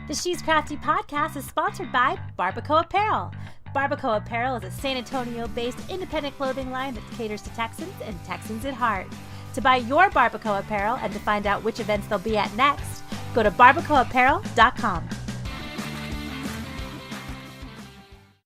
The She's Crafty podcast is sponsored by Barbacoa Apparel. Barbacoa Apparel is a San Antonio-based independent clothing line that caters to Texans and Texans at heart. To buy your Barbacoa Apparel and to find out which events they'll be at next, go to barbacoaapparel.com.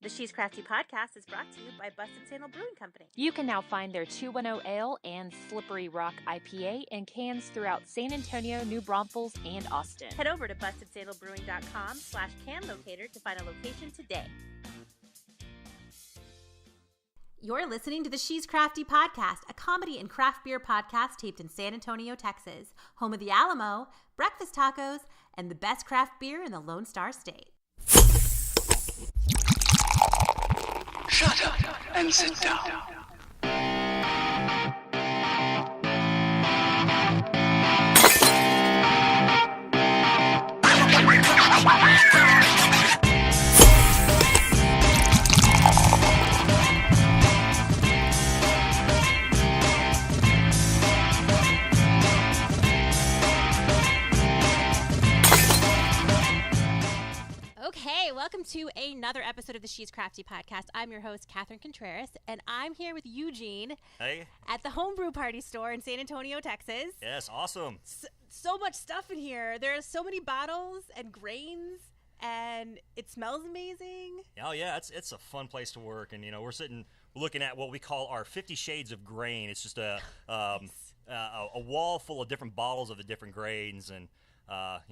The She's Crafty podcast is brought to you by Busted Sandal Brewing Company. You can now find their 210 Ale and Slippery Rock IPA in cans throughout San Antonio, New Braunfels, and Austin. Head over to BustedSandalBrewing.com/can locator to find a location today. You're listening to the She's Crafty podcast, a comedy and craft beer podcast taped in San Antonio, Texas, home of the Alamo, breakfast tacos, and the best craft beer in the Lone Star State. Shut up and sit down. Okay, welcome to another episode of the She's Crafty podcast. I'm your host, Catherine Contreras, and I'm here with Eugene at the Homebrew Party store in San Antonio, Texas. Yes, awesome. So much stuff in here. There's so many bottles and grains, and it smells amazing. Oh, yeah, it's a fun place to work, and, we're sitting looking at what we call our 50 Shades of Grain. It's just a wall full of different bottles of the different grains, and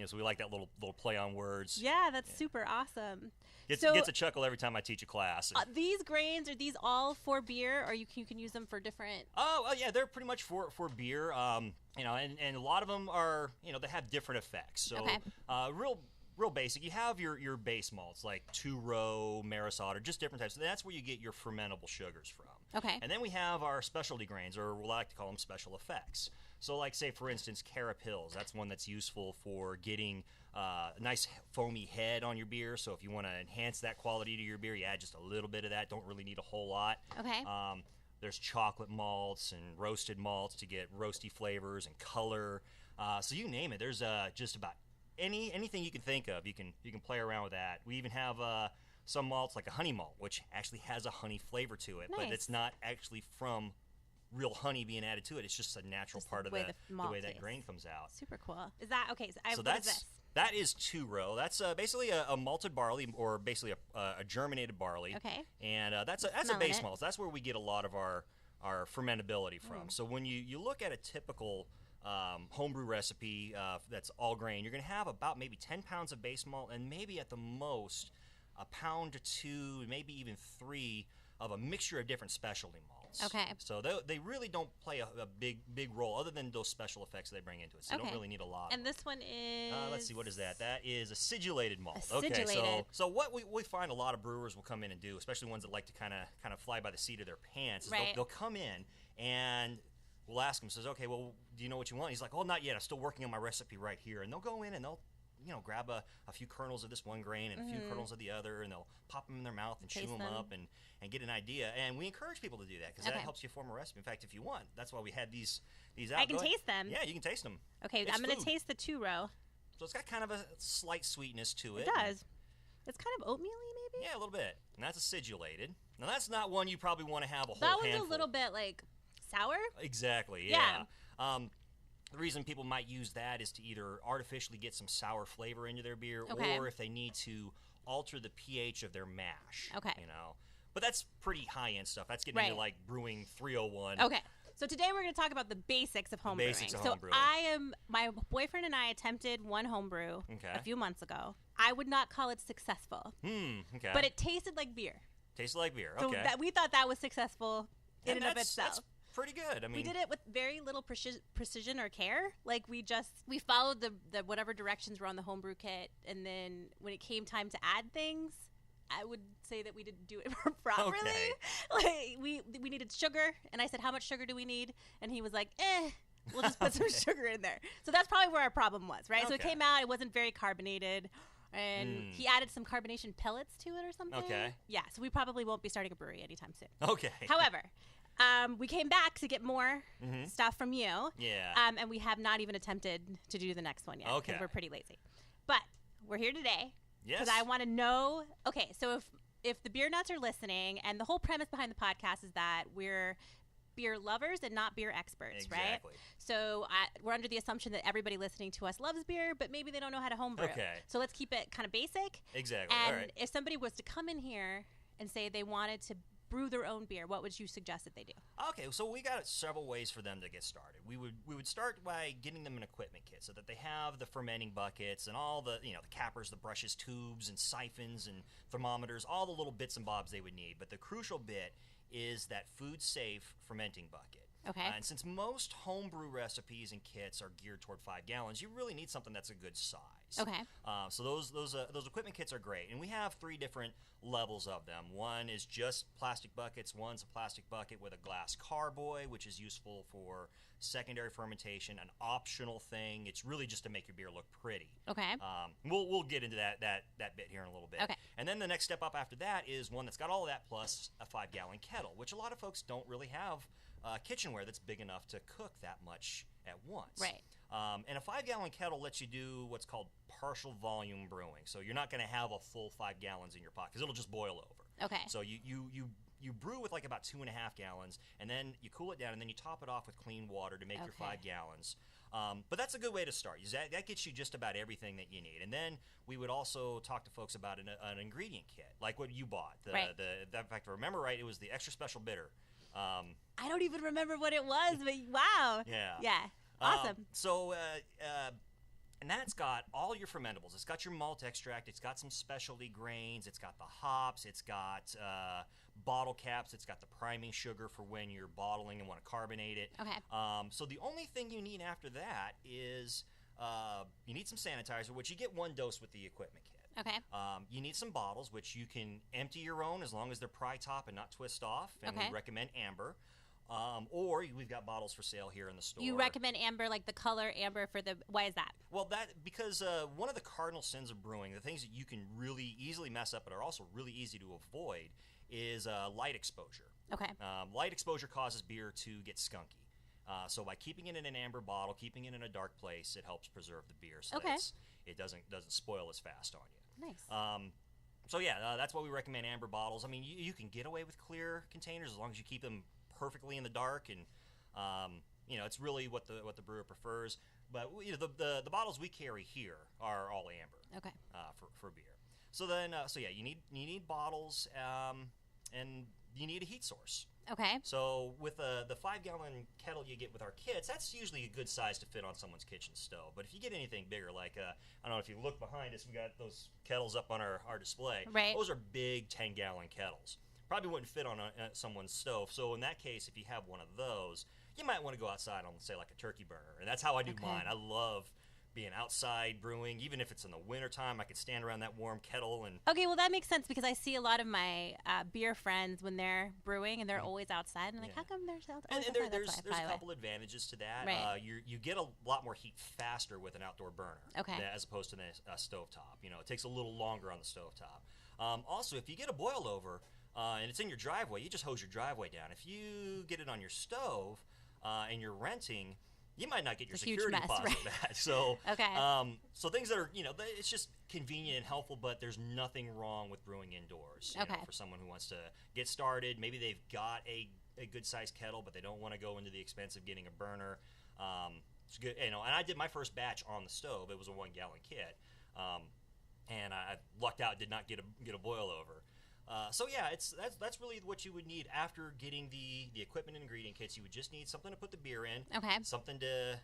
so we like that little play on words. Yeah, that's super awesome. Gets a chuckle every time I teach a class. These grains, are these all for beer, or you can use them for different? Oh, well, yeah, they're pretty much for beer. And a lot of them are, they have different effects. So, okay. Real basic. You have your base malts like two-row, Maris Otter, just different types. That's where you get your fermentable sugars from. Okay. And then we have our specialty grains, or we like to call them special effects. So, like, say, for instance, Carapils. That's one that's useful for getting a nice foamy head on your beer. So if you want to enhance that quality to your beer, you add just a little bit of that. Don't really need a whole lot. Okay. There's chocolate malts and roasted malts to get roasty flavors and color. So you name it. There's just about anything you can think of. You can play around with that. We even have some malts like a honey malt, which actually has a honey flavor to it, nice. But it's not actually from real honey being added to it. It's just a natural part of the way that grain comes out. Super cool. Is that okay? So what is this? That is two-row. That's basically a malted barley, or basically a germinated barley. Okay. And that's a base malt. That's where we get a lot of our fermentability from. So when you look at a typical homebrew recipe that's all grain, you're going to have about maybe 10 pounds of base malt, and maybe at the most a pound or two, maybe even 3 of a mixture of different specialty malts. Okay. So they really don't play a big role, other than those special effects they bring into it. So you don't really need a lot. And this one is? Let's see, what is that? That is a sidulated malt. Acidulated. Okay, so what we find a lot of brewers will come in and do, especially ones that like to kind of fly by the seat of their pants, is they'll come in and we'll ask them, says, okay, well, do you know what you want? He's like, oh, not yet. I'm still working on my recipe right here. And they'll go in and they'll grab a few kernels of this one grain and a few kernels of the other, and they'll pop them in their mouth and chew them up and get an idea. And we encourage people to do that because that helps you form a recipe. In fact, if you want, that's why we had these out. I can taste them. Yeah, you can taste them. Okay, I'm going to taste the two-row. So it's got kind of a slight sweetness to it. It does. It's kind of oatmeal-y, maybe? Yeah, a little bit. And that's acidulated. Now, that's not one you probably want to have a whole handful. handful. That one's a little bit, like, sour? Exactly, yeah. The reason people might use that is to either artificially get some sour flavor into their beer, or if they need to alter the pH of their mash. Okay. But that's pretty high-end stuff. That's getting into, like, Brewing 301. Okay. So today we're going to talk about the basics of homebrewing. My boyfriend and I attempted one homebrew a few months ago. I would not call it successful. Okay. But it tasted like beer. Tasted like beer, okay. So we thought that was successful in and of itself. That's pretty good. I mean, we did it with very little precision or care. Like we followed the whatever directions were on the homebrew kit, and then when it came time to add things, I would say that we didn't do it properly. Okay. Like we needed sugar, and I said, "How much sugar do we need?" And he was like, we'll just put some sugar in there." So that's probably where our problem was, right? Okay. So it came out, it wasn't very carbonated. And he added some carbonation pellets to it or something. Okay. Yeah, so we probably won't be starting a brewery anytime soon. Okay. However, we came back to get more stuff from you. Yeah. And we have not even attempted to do the next one yet. Okay. Because we're pretty lazy. But we're here today. Yes. Because I want to know. Okay, so if the beer nuts are listening, and the whole premise behind the podcast is that we're beer lovers and not beer experts, right? Exactly. So we're under the assumption that everybody listening to us loves beer, but maybe they don't know how to homebrew. Okay. So let's keep it kind of basic. Exactly. And all right. if somebody was to come in here and say they wanted to brew their own beer, what would you suggest that they do? Okay, so we got several ways for them to get started. We would start by getting them an equipment kit so that they have the fermenting buckets and all the the cappers, the brushes, tubes, and siphons and thermometers, all the little bits and bobs they would need. But the crucial bit is that food-safe fermenting bucket. Okay. And since most homebrew recipes and kits are geared toward 5 gallons, you really need something that's a good size. Okay. So those equipment kits are great, and we have 3 different levels of them. One is just plastic buckets. One's a plastic bucket with a glass carboy, which is useful for secondary fermentation, an optional thing. It's really just to make your beer look pretty. Okay. We'll get into that bit here in a little bit. Okay. And then the next step up after that is one that's got all of that plus a 5-gallon kettle, which a lot of folks don't really have kitchenware that's big enough to cook that much at once. Right. And a 5-gallon kettle lets you do what's called partial volume brewing. So you're not going to have a full 5 gallons in your pot because it'll just boil over. Okay. So you brew with like about 2.5 gallons, and then you cool it down, and then you top it off with clean water to make your 5 gallons. But that's a good way to start. That gets you just about everything that you need. And then we would also talk to folks about an ingredient kit, like what you bought. Right. In fact, if I remember right, it was the extra special bitter. I don't even remember what it was, but wow. Yeah. Yeah. Awesome. And that's got all your fermentables. It's got your malt extract. It's got some specialty grains. It's got the hops. It's got bottle caps. It's got the priming sugar for when you're bottling and want to carbonate it. Okay. So the only thing you need after that is you need some sanitizer, which you get 1 dose with the equipment kit. Okay. You need some bottles, which you can empty your own as long as they're pry top and not twist off. And we recommend amber. Or we've got bottles for sale here in the store. You recommend amber, like the color amber for the. Why is that? Well, because one of the cardinal sins of brewing, the things that you can really easily mess up but are also really easy to avoid, is light exposure. Okay. Light exposure causes beer to get skunky. So by keeping it in an amber bottle, keeping it in a dark place, it helps preserve the beer so that it doesn't spoil as fast on you. Nice. So that's why we recommend amber bottles. I mean, you can get away with clear containers as long as you keep them perfectly in the dark, and it's really what the brewer prefers. But the bottles we carry here are all amber. Okay. For beer. So then, you need bottles, and you need a heat source. Okay. So with the 5-gallon kettle you get with our kits, that's usually a good size to fit on someone's kitchen stove. But if you get anything bigger, like I don't know if you look behind us, we got those kettles up on our display. Right. Those are big 10-gallon kettles. Probably wouldn't fit on someone's stove. So in that case, if you have one of those, you might want to go outside on, say, like a turkey burner. And that's how I do mine. I love being outside brewing. Even if it's in the wintertime, I can stand around that warm kettle. And okay, well, that makes sense because I see a lot of my beer friends when they're brewing, and they're always outside. And I'm like, how come they're outside? And there's a couple advantages to that. Right. You get a lot more heat faster with an outdoor burner as opposed to a stovetop. It takes a little longer on the stovetop. Also, if you get a boil over, and it's in your driveway, you just hose your driveway down. If you get it on your stove and you're renting, you might not get your security deposit back. So, so things that are, it's just convenient and helpful, but there's nothing wrong with brewing indoors. For someone who wants to get started, maybe they've got a good-sized kettle, but they don't want to go into the expense of getting a burner. It's good, and I did my first batch on the stove. It was a 1-gallon kit, and I lucked out, did not get a boil over. That's really what you would need after getting the equipment and ingredient kits. You would just need something to put the beer in, something to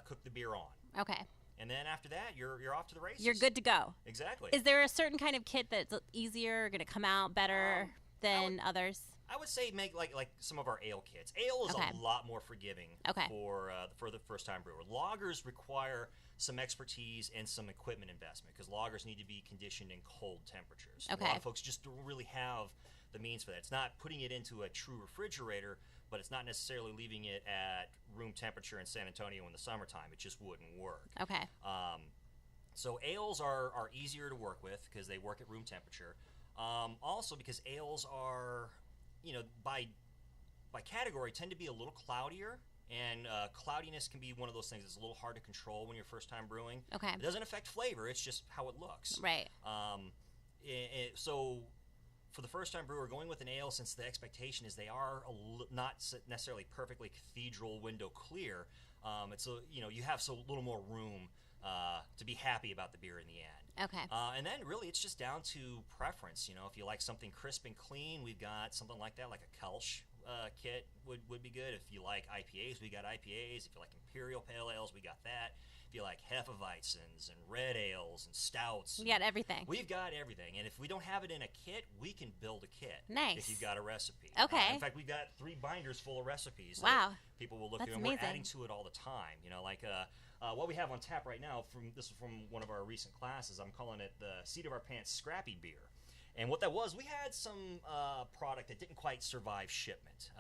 cook the beer on. Okay. And then after that, you're off to the races. You're good to go. Exactly. Is there a certain kind of kit that's easier, going to come out better than others? I would say make like some of our ale kits. Ale is a lot more forgiving for the first time brewer. Lagers require some expertise and some equipment investment because lagers need to be conditioned in cold temperatures. A lot of folks just don't really have the means for that. It's not putting it into a true refrigerator, but it's not necessarily leaving it at room temperature in San Antonio in the summertime. It just wouldn't work. Okay. So ales are easier to work with because they work at room temperature. Also because ales are, by category, tend to be a little cloudier And cloudiness can be one of those things that's a little hard to control when you're first time brewing. Okay. It doesn't affect flavor, it's just how it looks. Right. So for the first time brewer, going with an ale, since the expectation is they are not necessarily perfectly cathedral window clear, it's you have so little more room to be happy about the beer in the end. Okay. And then really it's just down to preference. If you like something crisp and clean, we've got something like that, like a Kelch kit would be good. If you like IPAs, we got IPAs. If you like Imperial Pale Ales, we got that. If you like Hefeweizens and red ales and stouts. We got everything. We've got everything. And if we don't have it in a kit, we can build a kit. Nice. If you've got a recipe. Okay. In fact, we've got 3 binders full of recipes. Wow. That people will look That's through, and amazing. we're adding to it all the time. What we have on tap right now, this is from one of our recent classes, I'm calling it the Seat of Our Pants Scrappy Beer. And what that was, we had some product that didn't quite survive shipment.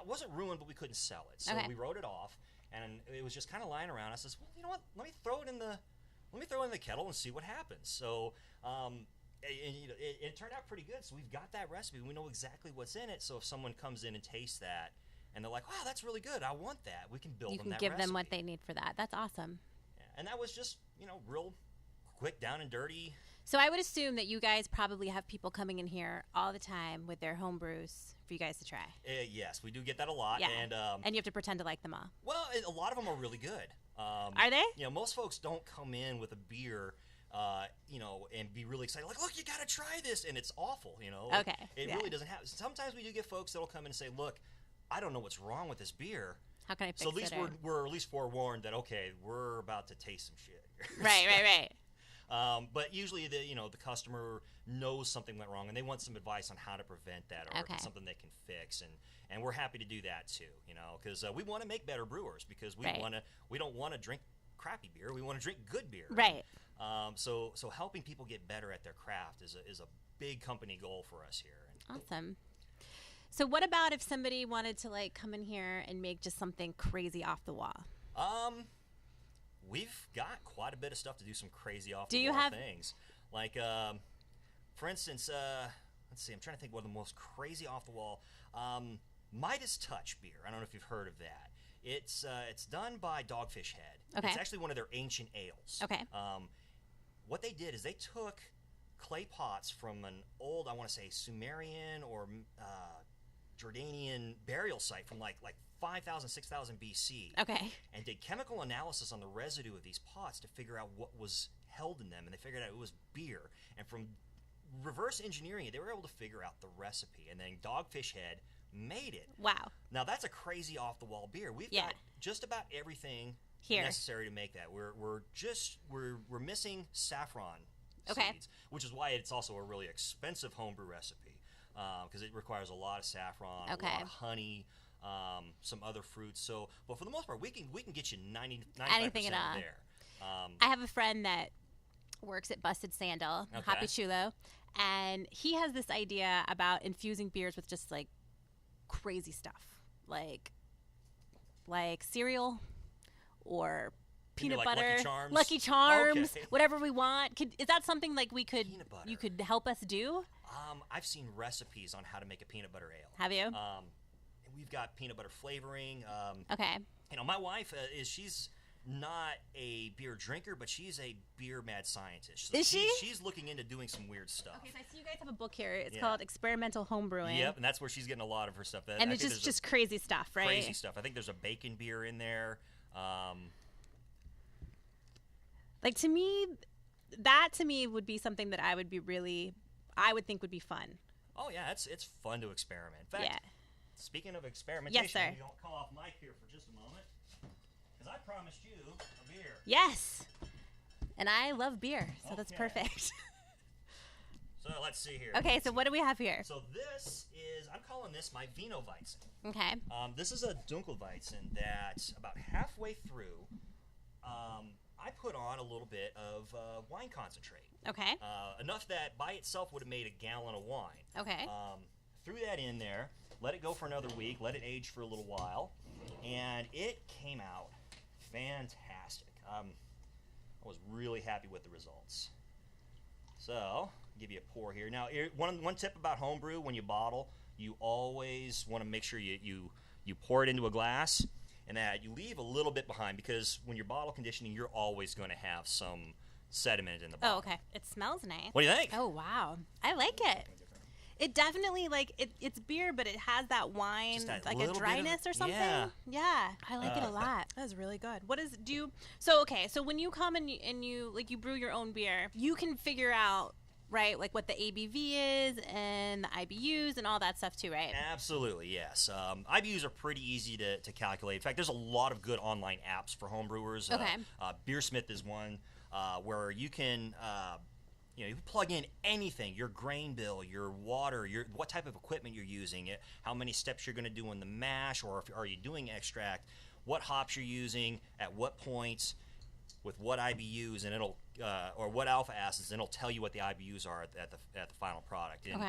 Wasn't ruined, but we couldn't sell it. So we wrote it off, and it was just kind of lying around. I says, well, you know what? Let me throw it in the kettle and see what happens. So it turned out pretty good. So we've got that recipe. We know exactly what's in it. So if someone comes in and tastes that, and they're like, wow, that's really good, I want that, we can build them that recipe. You can give them what they need for that. That's awesome. Yeah. And that was just, real quick, down and dirty. So I would assume that you guys probably have people coming in here all the time with their home brews for you guys to try. Yes, we do get that a lot. Yeah. And you have to pretend to like them all. Well, a lot of them are really good. Are they? Most folks don't come in with a beer, and be really excited. Like, look, you got to try this. And it's awful, Okay. It really doesn't happen. Sometimes we do get folks that'll come in and say, look, I don't know what's wrong with this beer. How can I fix it? So at least we're at least forewarned that, okay, we're about to taste some shit. Right. But usually the customer knows something went wrong and they want some advice on how to prevent that, or if it's something they can fix, and we're happy to do that too, because we want to make better brewers, because we don't want to drink crappy beer, we want to drink good beer. Right. So helping people get better at their craft is a big company goal for us here. Awesome. So what about if somebody wanted to come in here and make just something crazy off the wall? We've got quite a bit of stuff to do some crazy off the wall things. Like, for instance, let's see, I'm trying to think what the most crazy off the wall. Midas Touch beer. I don't know if you've heard of that. It's done by Dogfish Head. Okay. It's actually one of their ancient ales. Okay. What they did is they took clay pots from an old, I want to say, Sumerian or Jordanian burial site from like 5,000, 6,000 BC. Okay. And did chemical analysis on the residue of these pots to figure out what was held in them, and they figured out it was beer. And from reverse engineering it, they were able to figure out the recipe, and then Dogfish Head made it. Wow. Now that's a crazy off-the-wall beer. We've got just about everything here necessary to make that. We're missing saffron seeds, which is why it's also a really expensive homebrew recipe, because it requires a lot of saffron, a lot of honey, some other fruits. So, but for the most part, we can get you 95% there. I have a friend that works at Busted Sandal, Happy Chulo, and he has this idea about infusing beers with just crazy stuff, like cereal or peanut butter, Lucky Charms, whatever we want. Is that something you could help us do? I've seen recipes on how to make a peanut butter ale. Have you? We've got peanut butter flavoring. Okay. My wife she's not a beer drinker, but she's a beer mad scientist. So is she? She's looking into doing some weird stuff. Okay, so I see you guys have a book here. It's called Experimental Homebrewing. Yep, and that's where she's getting a lot of her stuff. And it's just crazy stuff, right? Crazy stuff. I think there's a bacon beer in there. To me, that would be something that I would think would be fun. Oh yeah, it's fun to experiment. In fact, speaking of experimentation, yes, sir. You don't call off mic here for just a moment, because I promised you a beer. Yes, and I love beer, so that's perfect. So let's see here. Okay, so what do we have here? So this is, I'm calling this my Wienerweizen. Okay. This is a Dunkelweizen that about halfway through, I put on a little bit of wine concentrate. Okay. Enough that by itself would have made a gallon of wine. Okay. Threw that in there, let it go for another week, let it age for a little while, and it came out fantastic. I was really happy with the results. So, I'll give you a pour here. Now, one tip about homebrew, when you bottle, you always want to make sure you pour it into a glass, and that you leave a little bit behind because when you're bottle conditioning, you're always going to have some sediment in the bottle. Oh, okay. It smells nice. What do you think? Oh, wow. I like it. It definitely, like, it's beer, but it has that wine, like a dryness or something. Yeah. I like it a lot. That was really good. So when you come and you brew your own beer, you can figure out, right, like what the ABV is and the IBUs and all that stuff too, right? Absolutely, yes. IBUs are pretty easy to calculate. In fact, there's a lot of good online apps for homebrewers. Okay. Beersmith is one where you can... you can plug in anything, your grain bill, your water, what type of equipment you're using, how many steps you're going to do in the mash, or are you doing extract, what hops you're using, at what points, with what IBUs, and it'll or what alpha acids, and it'll tell you what the IBUs are at the final product. And,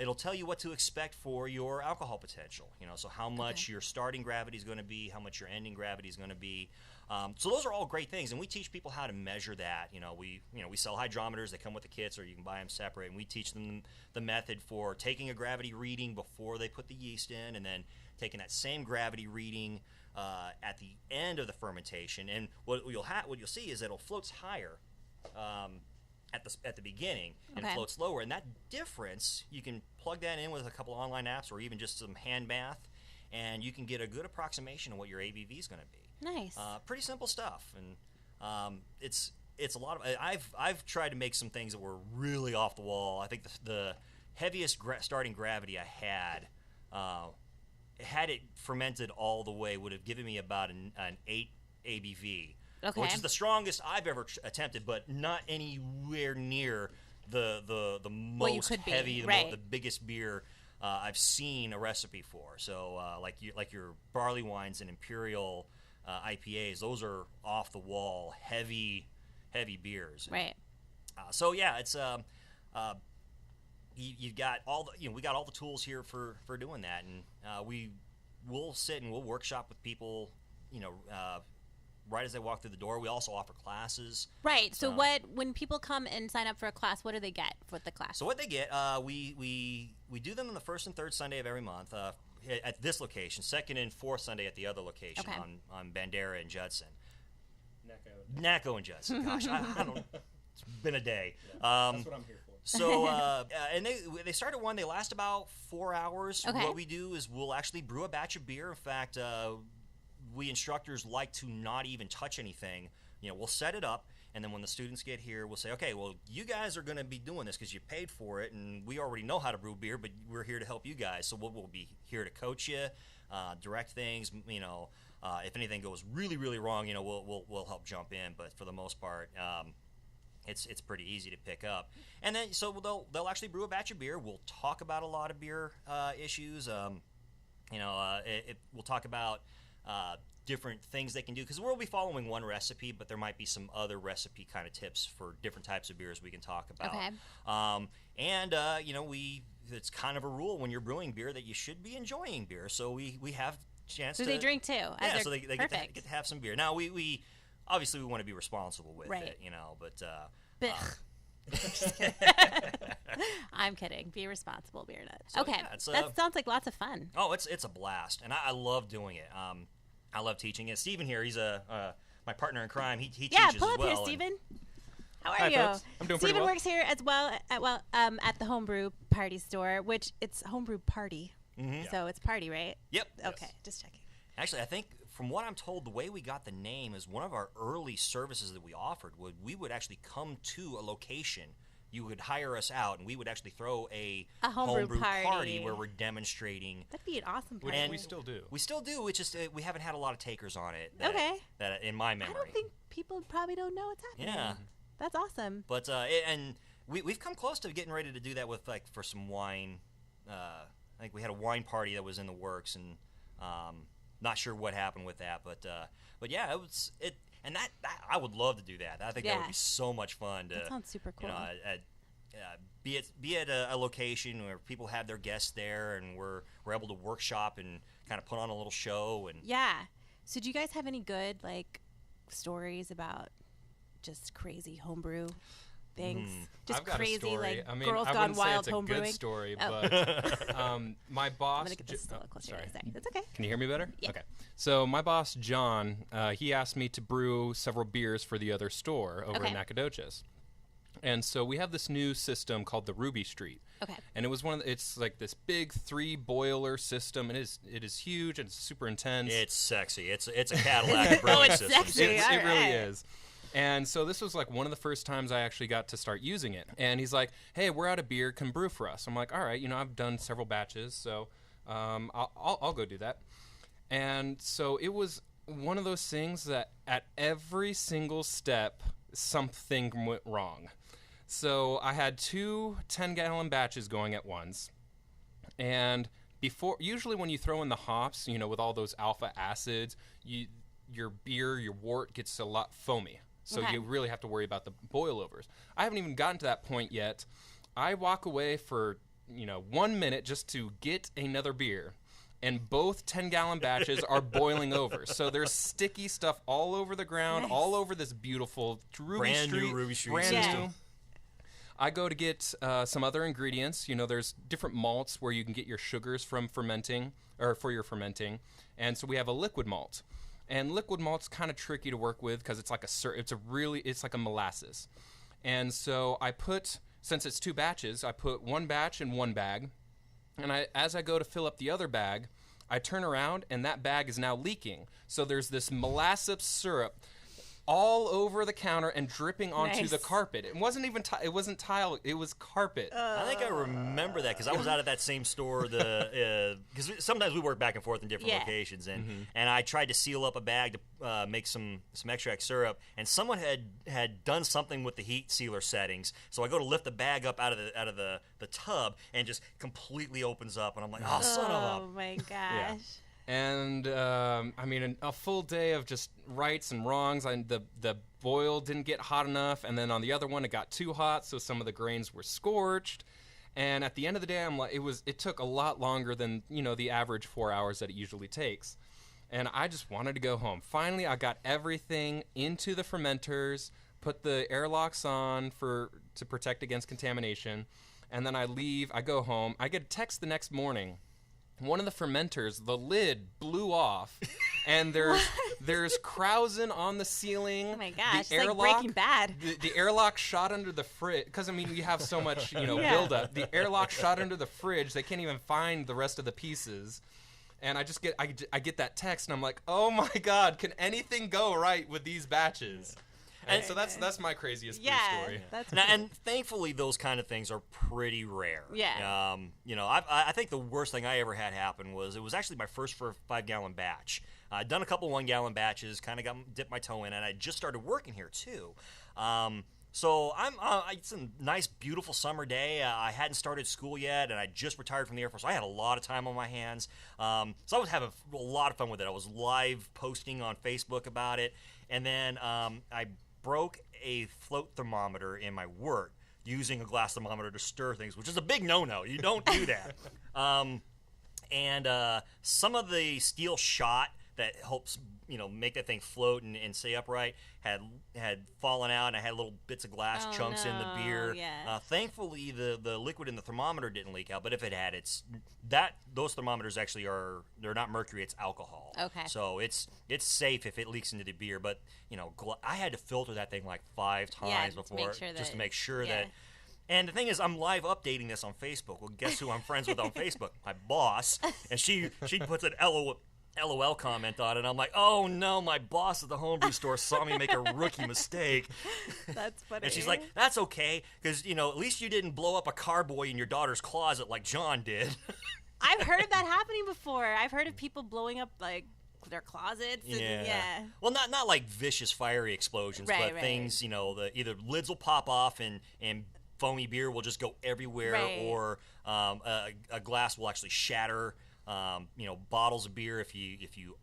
it'll tell you what to expect for your alcohol potential. So how much your starting gravity is going to be, how much your ending gravity is going to be. So those are all great things, and we teach people how to measure that. We sell hydrometers. They come with the kits, or you can buy them separate, and we teach them the method for taking a gravity reading before they put the yeast in, and then taking that same gravity reading at the end of the fermentation. And what you'll see is that it'll floats higher at the beginning, and it floats lower. And that difference, you can plug that in with a couple of online apps, or even just some hand math, and you can get a good approximation of what your ABV is going to be. Nice. Pretty simple stuff, and it's a lot of. I've tried to make some things that were really off the wall. I think the heaviest starting gravity I had it fermented all the way, would have given me about an 8 ABV, which is the strongest I've ever attempted, but not anywhere near the most heavy, the biggest beer I've seen a recipe for. So like your barley wines and imperial IPAs, those are off the wall, heavy beers. Right. So yeah, it's you've got all the we got all the tools here for doing that, and we'll sit and we'll workshop with people, right as they walk through the door. We also offer classes. Right. So when people come and sign up for a class, what do they get with the class? So what they get, we do them on the first and third Sunday of every month. At this location, second and fourth Sunday at the other location on Bandera and Judson. Naco and Judson. Gosh, I don't. It's been a day. Yeah, that's what I'm here for. So and they start at 1. They last about 4 hours. Okay. What we do is we'll actually brew a batch of beer. In fact, we instructors like to not even touch anything. We'll set it up. And then when the students get here, we'll say, okay, well, you guys are going to be doing this because you paid for it, and we already know how to brew beer, but we're here to help you guys. So we'll be here to coach you, direct things. If anything goes really, really wrong, we'll help jump in. But for the most part, it's pretty easy to pick up. And then so they'll actually brew a batch of beer. We'll talk about a lot of beer issues. We'll talk about different things they can do, because we'll be following one recipe, but there might be some other recipe kind of tips for different types of beers we can talk about. Okay. It's kind of a rule when you're brewing beer that you should be enjoying beer. So we have chance to. So they drink too. Yeah, so they get to have some beer. Now we obviously we want to be responsible with it, but. Just kidding. I'm kidding. Be responsible, beer nut. So, okay, that sounds like lots of fun. Oh, it's a blast, and I love doing it. I love teaching it. Steven here, he's my partner in crime. He teaches as well. Yeah, pull up here, Steven. How are you? Folks. I'm doing pretty well. Steven works here as well at the Homebrew Party store, which it's Homebrew Party. Mm-hmm. So it's party, right? Yep. Okay, just checking. Actually, I think from what I'm told, the way we got the name is one of our early services that we offered we would actually come to a location. You would hire us out, and we would actually throw a homebrew party where we're demonstrating. That'd be an awesome party. And we still do. We still do. It's just we haven't had a lot of takers on it. That in my memory. I don't think people probably don't know what's happening. Yeah. That's awesome. But and we've come close to getting ready to do that with for some wine. I think we had a wine party that was in the works, and not sure what happened with that, but yeah, it. And that I would love to do that. I think that would be so much fun. That sounds super cool. Be at a location where people have their guests there, and we're able to workshop and kind of put on a little show. And so do you guys have any good stories about just crazy homebrew things? Just I've got crazy, a story. like I mean, girls I gone wouldn't wild say it's a home good brewing. story, Oh. but my boss. I'm gonna get this a little closer. Sorry. That's okay. Can you hear me better? Yeah. Okay. So my boss, John, he asked me to brew several beers for the other store over in Nacogdoches. And so we have this new system called the Ruby Street. Okay. And it was it's like this big 3-boiler system. It is huge and it's super intense. It's sexy. It's a Cadillac brewing it's system. sexy. It really is. And so this was like one of the first times I actually got to start using it. And he's like, "Hey, we're out of beer. Come brew for us." I'm like, "All right, I've done several batches, so I'll go do that." And so it was one of those things that at every single step something went wrong. So I had 2 10-gallon batches going at once, and usually when you throw in the hops, with all those alpha acids, your beer, your wort gets a lot foamy. So you really have to worry about the boilovers. I haven't even gotten to that point yet. I walk away for 1 minute just to get another beer, and both 10-gallon batches are boiling over. So there's sticky stuff all over the ground, all over this beautiful Brand new Ruby Street brand system. new. I go to get some other ingredients. There's different malts where you can get your sugars from fermenting, or for your fermenting. And so we have a liquid malt. And liquid malt's kind of tricky to work with because it's like a molasses. And so since it's 2 batches, I put 1 batch in 1 bag. And as I go to fill up the other bag, I turn around and that bag is now leaking. So there's this molasses syrup all over the counter and dripping onto the carpet. It wasn't even it wasn't tile, it was carpet. I think I remember that because I was out at that same store because sometimes we work back and forth in different locations, and I tried to seal up a bag to make some extract syrup, and someone had done something with the heat sealer settings. So I go to lift the bag up out of the tub, and just completely opens up, and I'm like, son of a... Oh my gosh. Yeah. And a full day of just rights and wrongs. The boil didn't get hot enough, and then on the other one it got too hot, so some of the grains were scorched. And at the end of the day, I'm like, it took a lot longer than the average 4 hours that it usually takes. And I just wanted to go home. Finally, I got everything into the fermenters, put the airlocks on to protect against contamination, and then I leave. I go home. I get a text the next morning. One of the fermenters, the lid blew off, and there's krausen on the ceiling. Oh my gosh, the it's like Breaking Bad. The airlock shot under the fridge, because you have so much buildup. The airlock shot under the fridge. They can't even find the rest of the pieces, and I get that text, and I'm like, oh my God, can anything go right with these batches? And so that's my craziest brew story. And thankfully, those kind of things are pretty rare. Yeah. I think the worst thing I ever had happen it was actually my first 5-gallon batch. I'd done a couple 1-gallon batches, kind of dipped my toe in, and I just started working here too. So it's a nice, beautiful summer day. I hadn't started school yet, and I just retired from the Air Force. So I had a lot of time on my hands. So I was having a lot of fun with it. I was live posting on Facebook about it, and then I broke a float thermometer in my wort using a glass thermometer to stir things, which is a big no-no. You don't do that. And some of the steel shot that helps make that thing float and stay upright had fallen out, and I had little bits of glass chunks in the beer. Yeah. Thankfully, the liquid in the thermometer didn't leak out, but if it had, those thermometers actually they're not mercury, it's alcohol. Okay. So it's safe if it leaks into the beer, but I had to filter that thing like 5 times before just to make sure that. And the thing is, I'm live updating this on Facebook. Well, guess who I'm friends with on Facebook? My boss, and she puts an LOL comment on it. I'm like, oh no, my boss at the homebrew store saw me make a rookie mistake. That's funny. And she's like, that's okay, because at least you didn't blow up a carboy in your daughter's closet like John did. I've heard of that happening before. I've heard of people blowing up like their closets. And, Well, not like vicious fiery explosions, but things, either lids will pop off and foamy beer will just go everywhere, or a glass will actually shatter. Bottles of beer, if you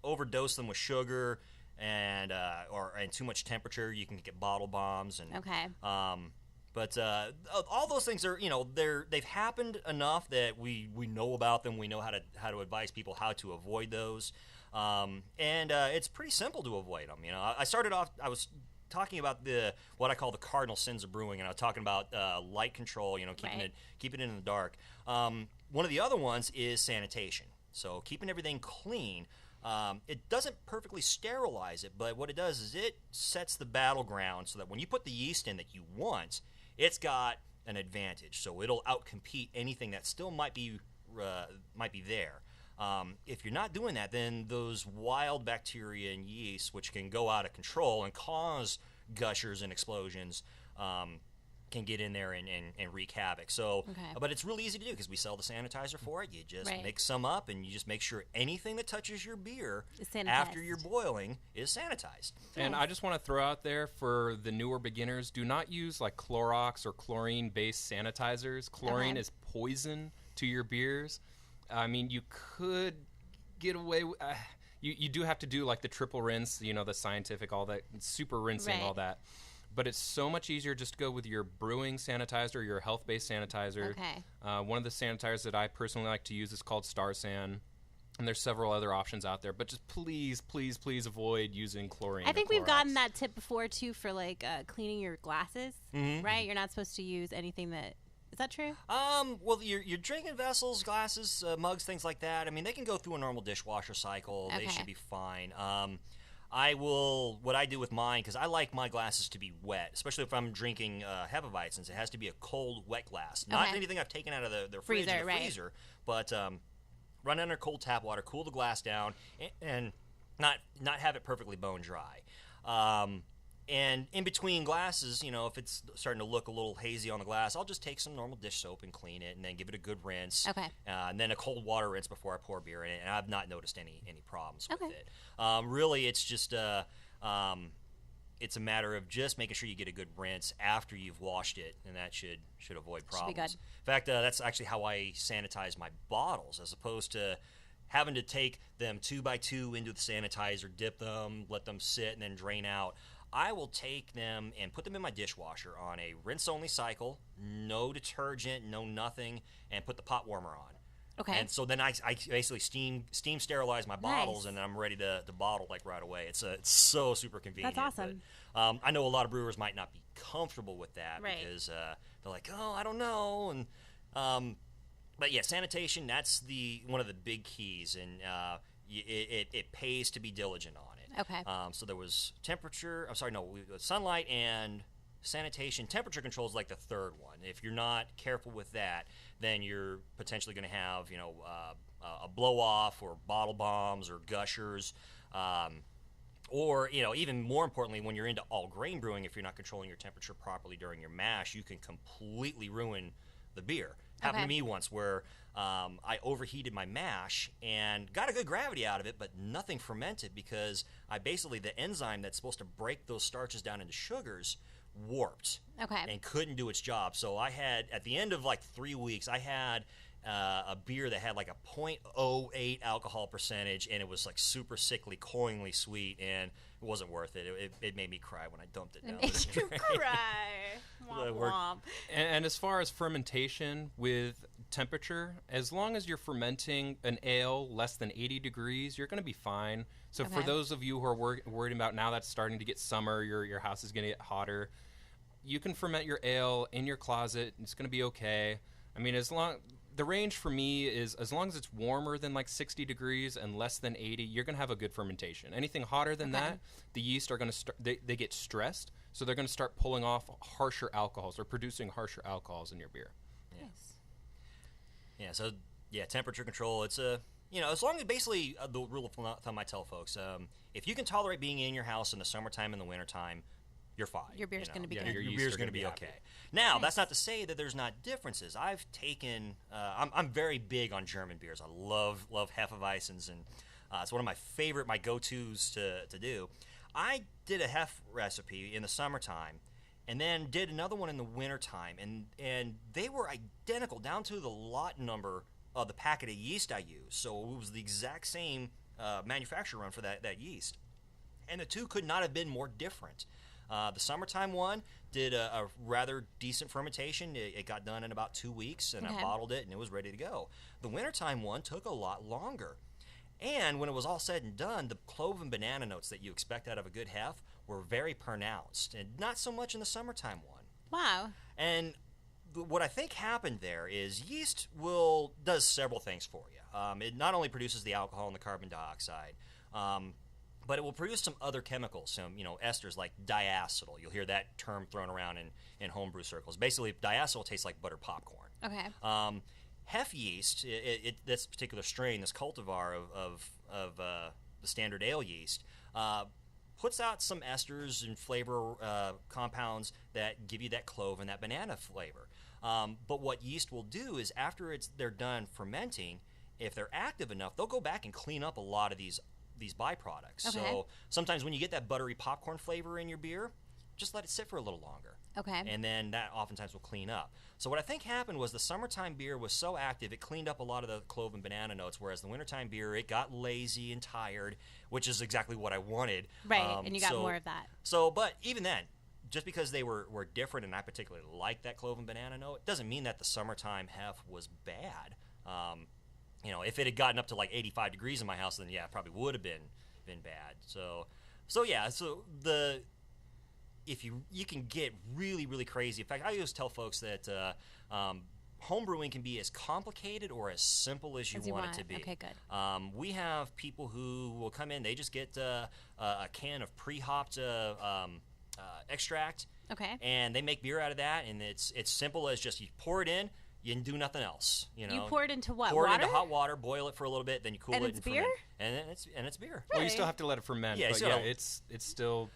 overdose them with sugar and too much temperature, you can get bottle bombs. And but all those things are they've happened enough that we know about them. We know how to advise people how to avoid those, and it's pretty simple to avoid them. I started off. I was talking about what I call the cardinal sins of brewing, and I was talking about light control, keeping it in the dark. One of the other ones is sanitation. So keeping everything clean. It doesn't perfectly sterilize it, but what it does is it sets the battleground so that when you put the yeast in that you want, it's got an advantage. So it'll outcompete anything that still might be there. If you're not doing that, then those wild bacteria and yeast, which can go out of control and cause gushers and explosions, can get in there and wreak havoc. So, but it's really easy to do because we sell the sanitizer for it. You just mix some up and you just make sure anything that touches your beer after you're boiling is sanitized. And I just want to throw out there for the newer beginners, do not use like Clorox or chlorine-based sanitizers. Chlorine is poison to your beers. I mean, you could get away with... you do have to do like the triple rinse, the scientific, all that, super rinsing, all that. But it's so much easier just to go with your brewing sanitizer, your health-based sanitizer. One of the sanitizers that I personally like to use is called Star San. And there's several other options out there. But just please, please, please avoid using chlorine. I think we've gotten that tip before, too, for like cleaning your glasses, right? You're not supposed to use anything that... Is that true? Well, your drinking vessels, glasses, mugs, things like that, I mean, they can go through a normal dishwasher cycle. They should be fine. What I do with mine, because I like my glasses to be wet, especially if I'm drinking Hefeweizens, it has to be a cold, wet glass. Not anything I've taken out of the fridge or the freezer, but run under cold tap water, cool the glass down, and not have it perfectly bone dry. And in between glasses, if it's starting to look a little hazy on the glass, I'll just take some normal dish soap and clean it, and then give it a good rinse. And then a cold water rinse before I pour beer in it, and I've not noticed any problems with it. Really, it's just it's a matter of just making sure you get a good rinse after you've washed it, and that should avoid problems. Should be good. In fact, that's actually how I sanitize my bottles, as opposed to having to take them 2 by 2 into the sanitizer, dip them, let them sit, and then drain out. I will take them and put them in my dishwasher on a rinse-only cycle, no detergent, no nothing, and put the pot warmer on. And so then I basically steam sterilize my bottles, and then I'm ready to bottle like right away. It's so super convenient. That's awesome. But, I know a lot of brewers might not be comfortable with that because they're like, oh, I don't know. And but yeah, sanitation, that's one of the big keys, and it pays to be diligent on it. So there was sunlight and sanitation. Temperature control is like the third one. If you're not careful with that, then you're potentially going to have, a blow-off or bottle bombs or gushers. Or, even more importantly, when you're into all-grain brewing, if you're not controlling your temperature properly during your mash, you can completely ruin the beer. Happened to me once where I overheated my mash and got a good gravity out of it, but nothing fermented because the enzyme that's supposed to break those starches down into sugars warped and couldn't do its job. So I had, at the end of like 3 weeks, I had a beer that had like a 0.08 alcohol percentage, and it was like super sickly, cloyingly sweet, and it wasn't worth it. It made me cry when I dumped it down. It made you cry. Womp womp. And as far as fermentation with temperature, as long as you're fermenting an ale less than 80 degrees, you're going to be fine. So for those of you who are worried about now that's starting to get summer, your house is going to get hotter, you can ferment your ale in your closet. It's going to be okay. I mean, the range for me is as long as it's warmer than like 60 degrees and less than 80, you're going to have a good fermentation. Anything hotter than that, the yeast are going to start, they get stressed, so they're going to start pulling off harsher alcohols or producing harsher alcohols in your beer. Yeah, so temperature control, it's as long as basically the rule of thumb I tell folks, if you can tolerate being in your house in the summertime and the wintertime, you're fine. Your beer's going to be good. Your beer's going to be okay. Now, that's not to say that there's not differences. I've taken, I'm very big on German beers. I love Hefeweizens, and it's one of my go-tos to do. I did a Hef recipe in the summertime, and then did another one in the wintertime, and they were identical down to the lot number of the packet of yeast I used. So it was the exact same manufacturer run for that yeast. And the two could not have been more different. The summertime one did a rather decent fermentation. It got done in about 2 weeks, and I bottled it, and it was ready to go. The wintertime one took a lot longer. And when it was all said and done, the clove and banana notes that you expect out of a good Hef were very pronounced, and not so much in the summertime one. Wow. And what I think happened there is yeast does several things for you. It not only produces the alcohol and the carbon dioxide, but it will produce some other chemicals, some esters like diacetyl. You'll hear that term thrown around in homebrew circles. Basically, diacetyl tastes like buttered popcorn. Okay. Hef yeast, this particular strain, this cultivar of the standard ale yeast, puts out some esters and flavor compounds that give you that clove and that banana flavor. But what yeast will do is after they're done fermenting, if they're active enough, they'll go back and clean up a lot of these byproducts. Okay. So sometimes when you get that buttery popcorn flavor in your beer, just let it sit for a little longer. Okay. And then that oftentimes will clean up. So what I think happened was the summertime beer was so active, it cleaned up a lot of the clove and banana notes, whereas the wintertime beer, it got lazy and tired, which is exactly what I wanted. Right, and you got more of that. So, but even then, just because they were different and I particularly liked that clove and banana note, it doesn't mean that the summertime hef was bad. If it had gotten up to like 85 degrees in my house, then yeah, it probably would have been bad. So if you can get really, really crazy. In fact, I always tell folks that homebrewing can be as complicated or as simple as you want it to be. Okay, good. We have people who will come in, they just get a can of pre-hopped extract. Okay. And they make beer out of that, and it's simple as just you pour it in, you can do nothing else. You pour it into what? Pour water? it into hot water, boil it for a little bit, then you cool and it. It's and beer? Ferment. And it's beer. Really? Well, you still have to let it ferment. Yeah, but so it's still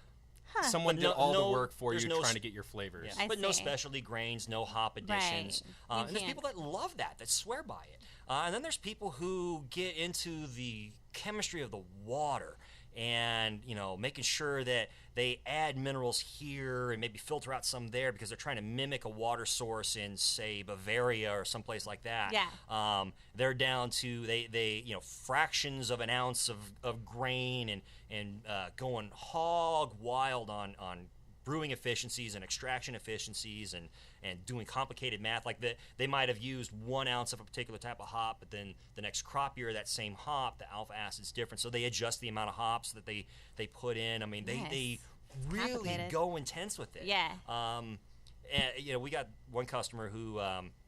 someone But did all the work for you trying to get your flavors. Yeah. But no specialty grains, no hop additions. Right. And there's people that love that swear by it. And then there's people who get into the chemistry of the water and making sure that they add minerals here and maybe filter out some there because they're trying to mimic a water source in, say, Bavaria or someplace like that. Yeah. They're down to they fractions of an ounce of grain and going hog wild on brewing efficiencies and extraction efficiencies and doing complicated math. Like they might have used 1 ounce of a particular type of hop, but then the next crop year, that same hop, the alpha acid's different. So they adjust the amount of hops that they put in. I mean, they really go intense with it. Yeah. And, we got one customer who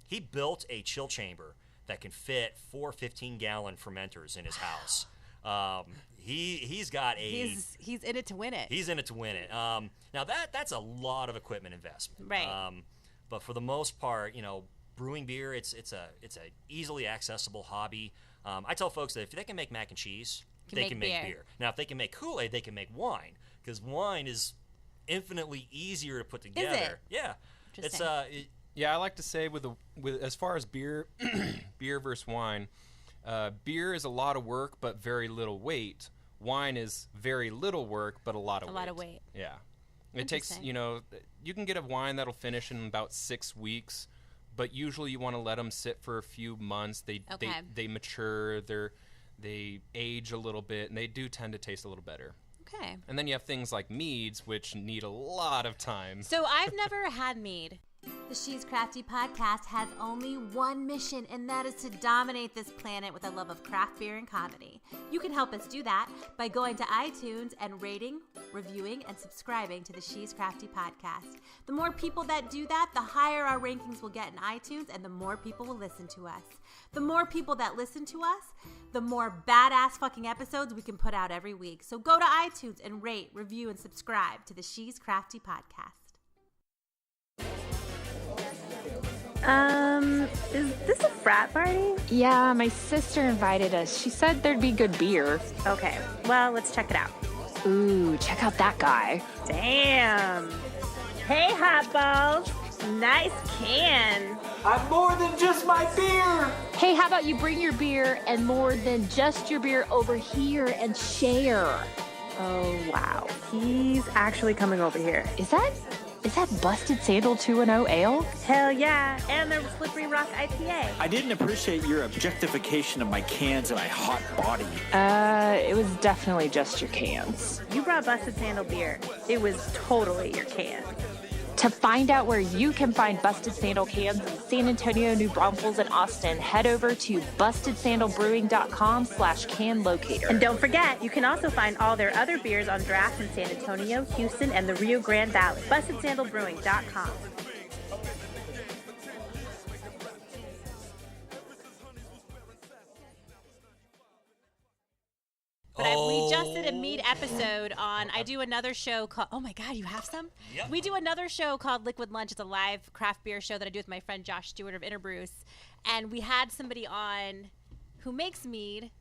he built a chill chamber that can fit 4 15-gallon fermenters in his house. He's got he's in it to win it. He's in it to win it. Now that's a lot of equipment investment. Right. But for the most part, brewing beer, it's a easily accessible hobby. I tell folks that if they can make mac and cheese, they can make beer. Now, if they can make Kool-Aid, they can make wine because wine is infinitely easier to put together. Is it? Yeah. It's Yeah, I like to say with as far as beer, beer versus wine. Beer is a lot of work, but very little weight. Wine is very little work, but a lot of weight. A lot of weight. Yeah. It takes, you can get a wine that'll finish in about 6 weeks, but usually you want to let them sit for a few months. They mature, they age a little bit, and they do tend to taste a little better. Okay. And then you have things like meads, which need a lot of time. So I've never had mead. The She's Crafty podcast has only one mission, and that is to dominate this planet with a love of craft beer and comedy. You can help us do that by going to iTunes and rating, reviewing, and subscribing to the She's Crafty podcast. The more people that do that, the higher our rankings will get in iTunes, and the more people will listen to us. The more people that listen to us, the more badass fucking episodes we can put out every week. So go to iTunes and rate, review, and subscribe to the She's Crafty podcast. Is this a frat party? Yeah, my sister invited us. She said there'd be good beer. Okay, well, let's check it out. Ooh, check out that guy. Damn. Hey, hot balls. Nice can. I'm more than just my beer. Hey, how about you bring your beer and more than just your beer over here and share? Oh, wow. He's actually coming over here. Is that Busted Sandal 2.0 ale? Hell yeah. And their Slippery Rock IPA. I didn't appreciate your objectification of my cans and my hot body. It was definitely just your cans. You brought Busted Sandal beer. It was totally your can. To find out where you can find Busted Sandal cans in San Antonio, New Braunfels, and Austin, head over to bustedsandalbrewing.com/can locator. And don't forget, you can also find all their other beers on draft in San Antonio, Houston, and the Rio Grande Valley. bustedsandalbrewing.com. But we just did a mead episode on, I do another show called, oh my God, you have some? Yep. We do another show called Liquid Lunch. It's a live craft beer show that I do with my friend Josh Stewart of Interbrews. And we had somebody on who makes mead,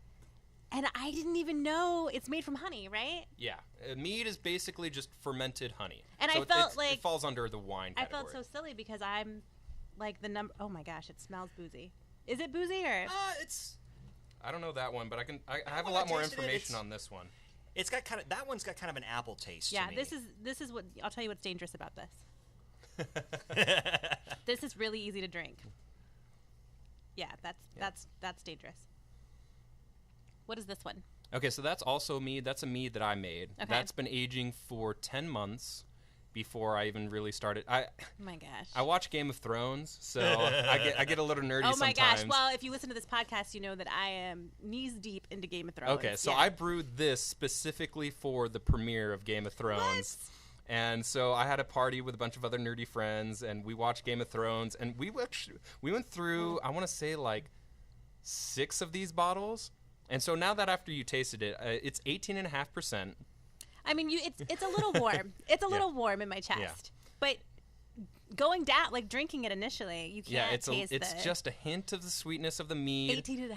and I didn't even know it's made from honey, right? Yeah. Mead is basically just fermented honey. And so I felt it falls under the wine category. I felt so silly because I'm like the number, oh my gosh, it smells boozy. Is it boozy or? I don't know that one, but I have a lot more information on this one. It's got that one's got kind of an apple taste. Yeah, to me. this is what I'll tell you what's dangerous about this. This is really easy to drink. Yeah, that's dangerous. What is this one? Okay, so that's also mead. That's a mead that I made. Okay. That's been aging for 10 months before I even really started. Oh my gosh. I watch Game of Thrones, so I get a little nerdy sometimes. Oh my gosh. Well, if you listen to this podcast, you know that I am knees deep into Game of Thrones. Okay, so I brewed this specifically for the premiere of Game of Thrones. What? And so I had a party with a bunch of other nerdy friends, and we watched Game of Thrones, and we went through, I want to say, like 6 of these bottles. And so now that after you tasted it, it's 18.5%. I mean, it's a little warm. It's a little warm in my chest. Yeah. But going down, like drinking it initially, you can't taste it's just a hint of the sweetness of the mead. 18.5%.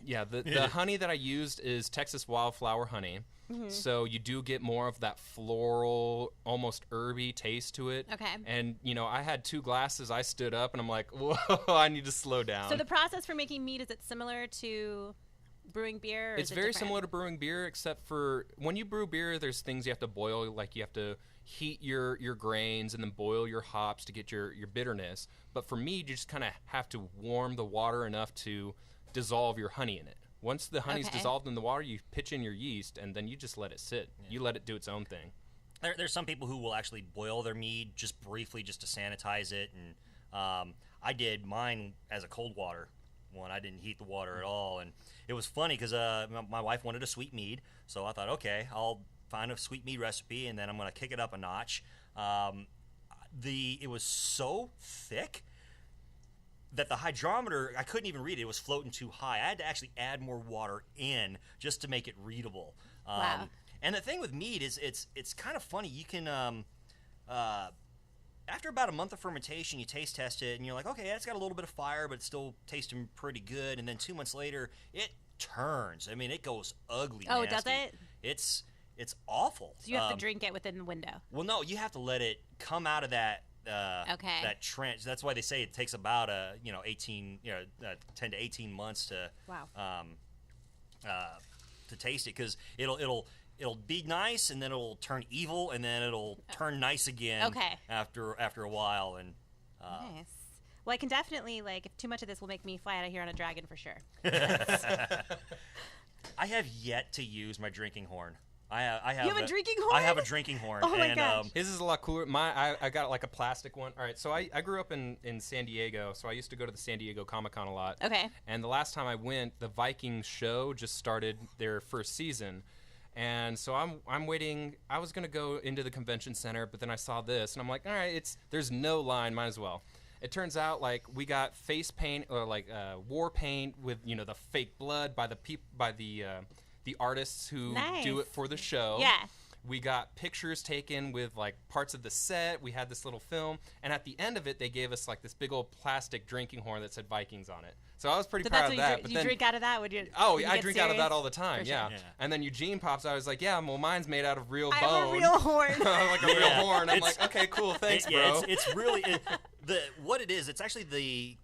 Yeah, the honey that I used is Texas wildflower honey. Mm-hmm. So you do get more of that floral, almost herby taste to it. Okay. And, I had 2 glasses. I stood up, and I'm like, whoa, I need to slow down. So the process for making mead, is it similar to brewing beer? Or it's very similar to brewing beer, except for when you brew beer, there's things you have to boil, like you have to heat your grains and then boil your hops to get your bitterness. But for mead, you just kind of have to warm the water enough to dissolve your honey in it. Once the honey's dissolved in the water, you pitch in your yeast, and then you just let it sit. Yeah. You let it do its own thing. There's some people who will actually boil their mead just briefly just to sanitize it. And I did mine as a cold water one. I didn't heat the water at all. And it was funny because my wife wanted a sweet mead. So I thought, okay, I'll find a sweet mead recipe, and then I'm going to kick it up a notch. It was so thick that the hydrometer, I couldn't even read it. It was floating too high. I had to actually add more water in just to make it readable. Wow. And the thing with mead is it's kind of funny. You can after about a month of fermentation, you taste test it, and you're like, okay, it's got a little bit of fire, but it's still tasting pretty good. And then 2 months later, it turns. I mean, it goes ugly. Oh, nasty. does it? It's awful. So you have to drink it within the window. Well, no, you have to let it come out of that that trench. That's why they say it takes about 10 to 18 months to to taste it, because it'll be nice, and then it'll turn evil, and then it'll turn nice again after a while. And nice. Well, I can definitely, if too much of this will make me fly out of here on a dragon for sure. I have yet to use my drinking horn. I have you have a drinking horn? I have a drinking horn. Oh my gosh. His is a lot cooler. I got like a plastic one. All right, so I grew up in San Diego, so I used to go to the San Diego Comic-Con a lot. Okay. And the last time I went, the Vikings show just started their first season. And so I'm waiting. I was going to go into the convention center, but then I saw this, and I'm like, all right, there's no line, might as well. It turns out we got face paint, or war paint with the fake blood by the artists who do it for the show. Yeah. We got pictures taken with parts of the set. We had this little film, and at the end of it, they gave us this big old plastic drinking horn that said Vikings on it. So I was pretty proud of that. But you drink out of that? Would you? Oh, I drink out of that all the time. Sure. Yeah. And then Eugene pops out. I was like, yeah, well, mine's made out of real bone. I have a real horn. Like a real horn. I'm like, okay, cool, thanks, bro. It's really what it is. It's actually the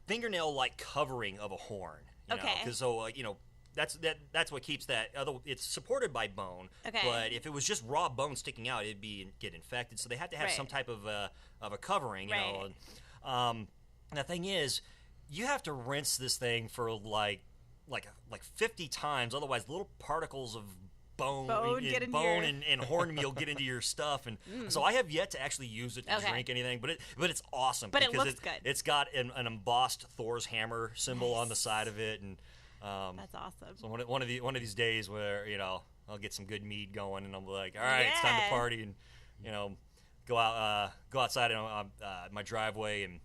fingernail-like covering of a horn. Because that's what keeps that. It's supported by bone. Okay. But if it was just raw bone sticking out, it'd get infected. So they had to have some type of a covering. You know. And the thing is, you have to rinse this thing for like 50 times. Otherwise, little particles of bone and horn meal get into your stuff, and so I have yet to actually use it to drink anything. But it's awesome. But it looks good. It's got an embossed Thor's hammer symbol on the side of it, and that's awesome. So one of these days where I'll get some good mead going, and I'm like, all right, it's time to party, and go outside on my driveway, and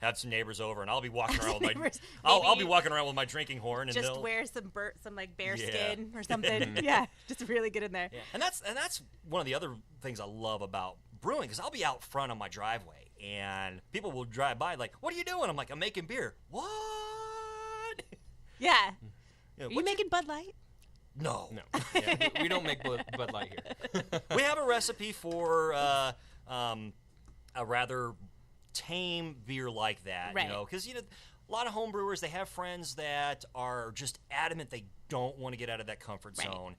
have some neighbors over, and I'll be walking around with I'll be walking around with my drinking horn, and just wear some like bear skin or something. Yeah, just really get in there. Yeah. And that's one of the other things I love about brewing, because I'll be out front on my driveway, and people will drive by like, "What are you doing?" I'm like, "I'm making beer." What? Yeah. Are you making Bud Light? No. Yeah, we don't make Bud Light here. We have a recipe for a rather tame beer like that, because a lot of home brewers, they have friends that are just adamant they don't want to get out of that comfort zone.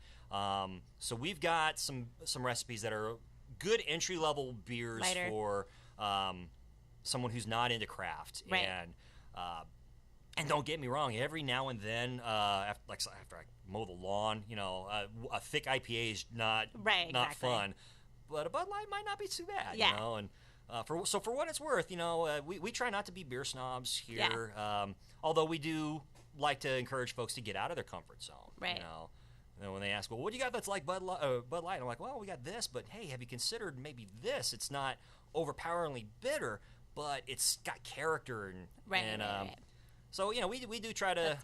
So we've got some recipes that are good entry level beers for someone who's not into craft. And don't get me wrong, every now and then, after I mow the lawn, a thick IPA is not fun, but a Bud Light might not be too bad, and for what it's worth, we try not to be beer snobs here, although we do like to encourage folks to get out of their comfort zone, And when they ask, well, what do you got that's like Bud Light? I'm like, well, we got this, but hey, have you considered maybe this? It's not overpoweringly bitter, but it's got character and So we do try to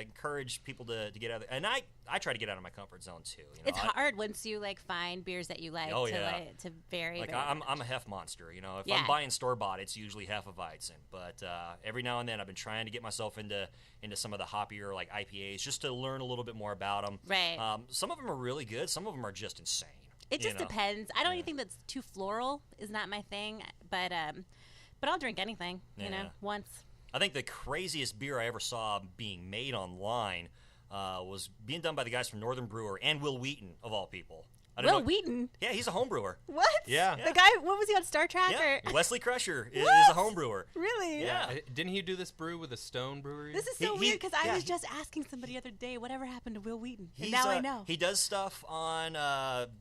encourage people to get out of, and I try to get out of my comfort zone too. It's hard once you find beers that you like to vary. I'm a hef monster. If I'm buying store bought, it's usually Hefeweizen. But every now and then, I've been trying to get myself into some of the hoppier IPAs just to learn a little bit more about them. Right. Some of them are really good. Some of them are just insane. It just depends. I don't even think that's too floral is not my thing, but I'll drink anything. Once. I think the craziest beer I ever saw being made online was being done by the guys from Northern Brewer and Will Wheaton, of all people. Will Wheaton? Yeah, he's a home brewer. What? Yeah. The guy, what was he on Star Trek? Yeah. Wesley Crusher is a home brewer. Really? Yeah. Didn't he do this brew with a Stone Brewery? This is so weird, because I was just asking somebody the other day, whatever happened to Will Wheaton? And now I know. He does stuff on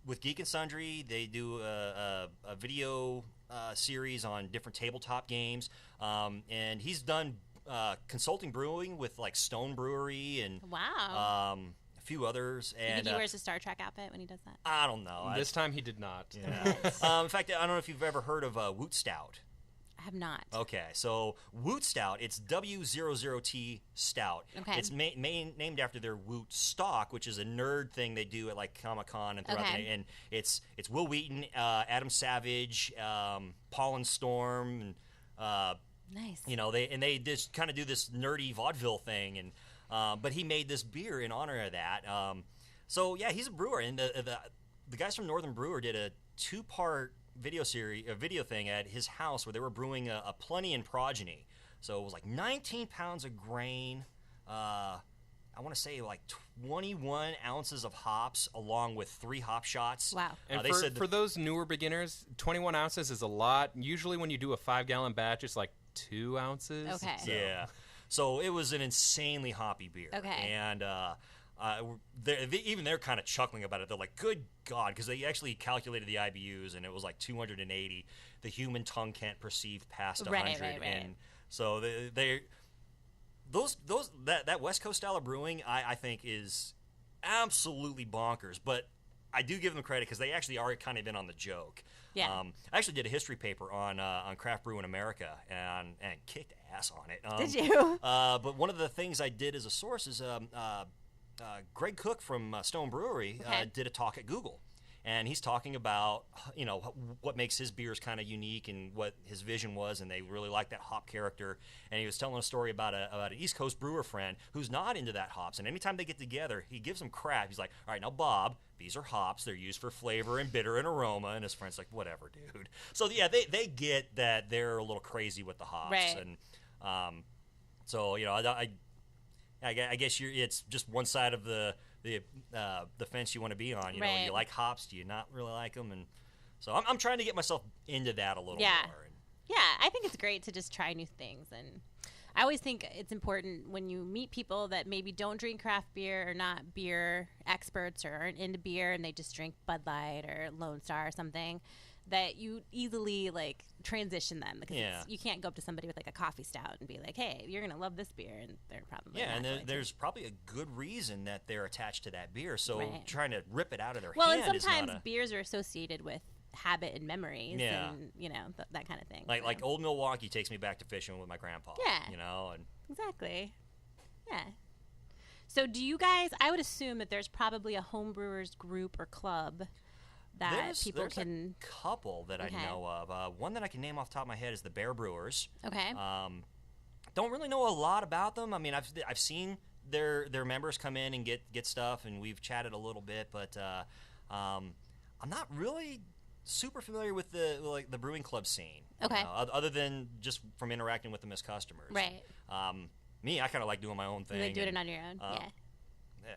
with Geek and Sundry. They do a video series on different tabletop games, and he's done consulting brewing with Stone Brewery and a few others. And you think he wears a Star Trek outfit when he does that? I don't know. This time he did not. Yeah. In fact, I don't know if you've ever heard of W00T Stout. I have not. Okay, so W00T Stout, it's W00T Stout. Okay. It's named after their Woot stock, which is a nerd thing they do at Comic-Con and throughout the day. And it's Will Wheaton, Adam Savage, Paul and Storm, and nice. They just kind of do this nerdy vaudeville thing, and but he made this beer in honor of that. So yeah, he's a brewer, and the guys from Northern Brewer did a 2-part video thing at his house where they were brewing a Plunnian progeny. So it was 19 pounds of grain. I want to say 21 ounces of hops along with 3 hop shots. Wow. And for those newer beginners, 21 ounces is a lot. Usually when you do a 5-gallon batch, it's 2 ounces. Okay. So. Yeah. So it was an insanely hoppy beer. Okay. And they're kind of chuckling about it. They're like, good God, because they actually calculated the IBUs, and it was 280. The human tongue can't perceive past 100. Right. And so that West Coast style of brewing, I think, is absolutely bonkers. But I do give them credit because they actually are kind of in on the joke. Yeah. I actually did a history paper on craft brew in America and kicked ass on it. Did you? But one of the things I did as a source is Greg Cook from Stone Brewery did a talk at Google. And he's talking about, what makes his beers kind of unique and what his vision was, and they really like that hop character. And he was telling a story about an East Coast brewer friend who's not into that hops. And anytime they get together, he gives them crap. He's like, all right, now, Bob, these are hops. They're used for flavor and bitter and aroma. And his friend's like, whatever, dude. So, yeah, they get that they're a little crazy with the hops. Right. And so, I guess it's just one side of the fence you want to be on. You know, you like hops, do you not really like them? And so I'm trying to get myself into that a little more. Yeah, I think it's great to just try new things, and I always think it's important when you meet people that maybe don't drink craft beer or not beer experts or aren't into beer and they just drink Bud Light or Lone Star or something, that you easily like transition them, because you can't go up to somebody with like a coffee stout and be like, hey, you're gonna love this beer, and they're probably not going there's probably a good reason that they're attached to that beer, so trying to rip it out of their hand and is sometimes not beers are associated with habit and memories and that kind of thing. Like old Milwaukee takes me back to fishing with my grandpa. And exactly. So do you guys, I would assume that there's probably a homebrewers group or club that people can... a couple that I know of. One that I can name off the top of my head is the Bear Brewers. Okay. Don't really know a lot about them. I mean, I've seen their members come in and get stuff, and we've chatted a little bit, but I'm not really super familiar with the brewing club scene. Okay. Other than just from interacting with them as customers. Right. Me, I kind of like doing my own thing. You like doing it on your own.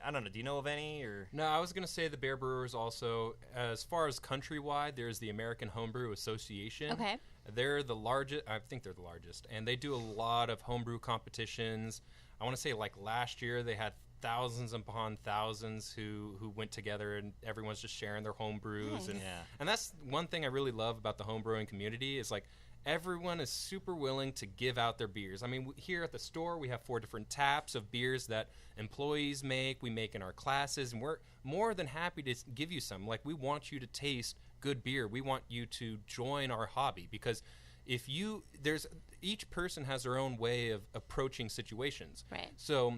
I don't know. Do you know of any? Or no, I was going to say the Bear Brewers also. As far as countrywide, there's the American Homebrew Association. Okay. They're the largest. I think they're the largest, and they do a lot of homebrew competitions. I want to say like last year they had thousands upon thousands who went together, and everyone's just sharing their home brews. Nice. And that's one thing I really love about the home brewing community is like everyone is super willing to give out their beers. I mean, here at the store, we have 4 different taps of beers that employees make, we make in our classes, and we're more than happy to give you some. Like, we want you to taste good beer. We want you to join our hobby, because each person has their own way of approaching situations. Right. So,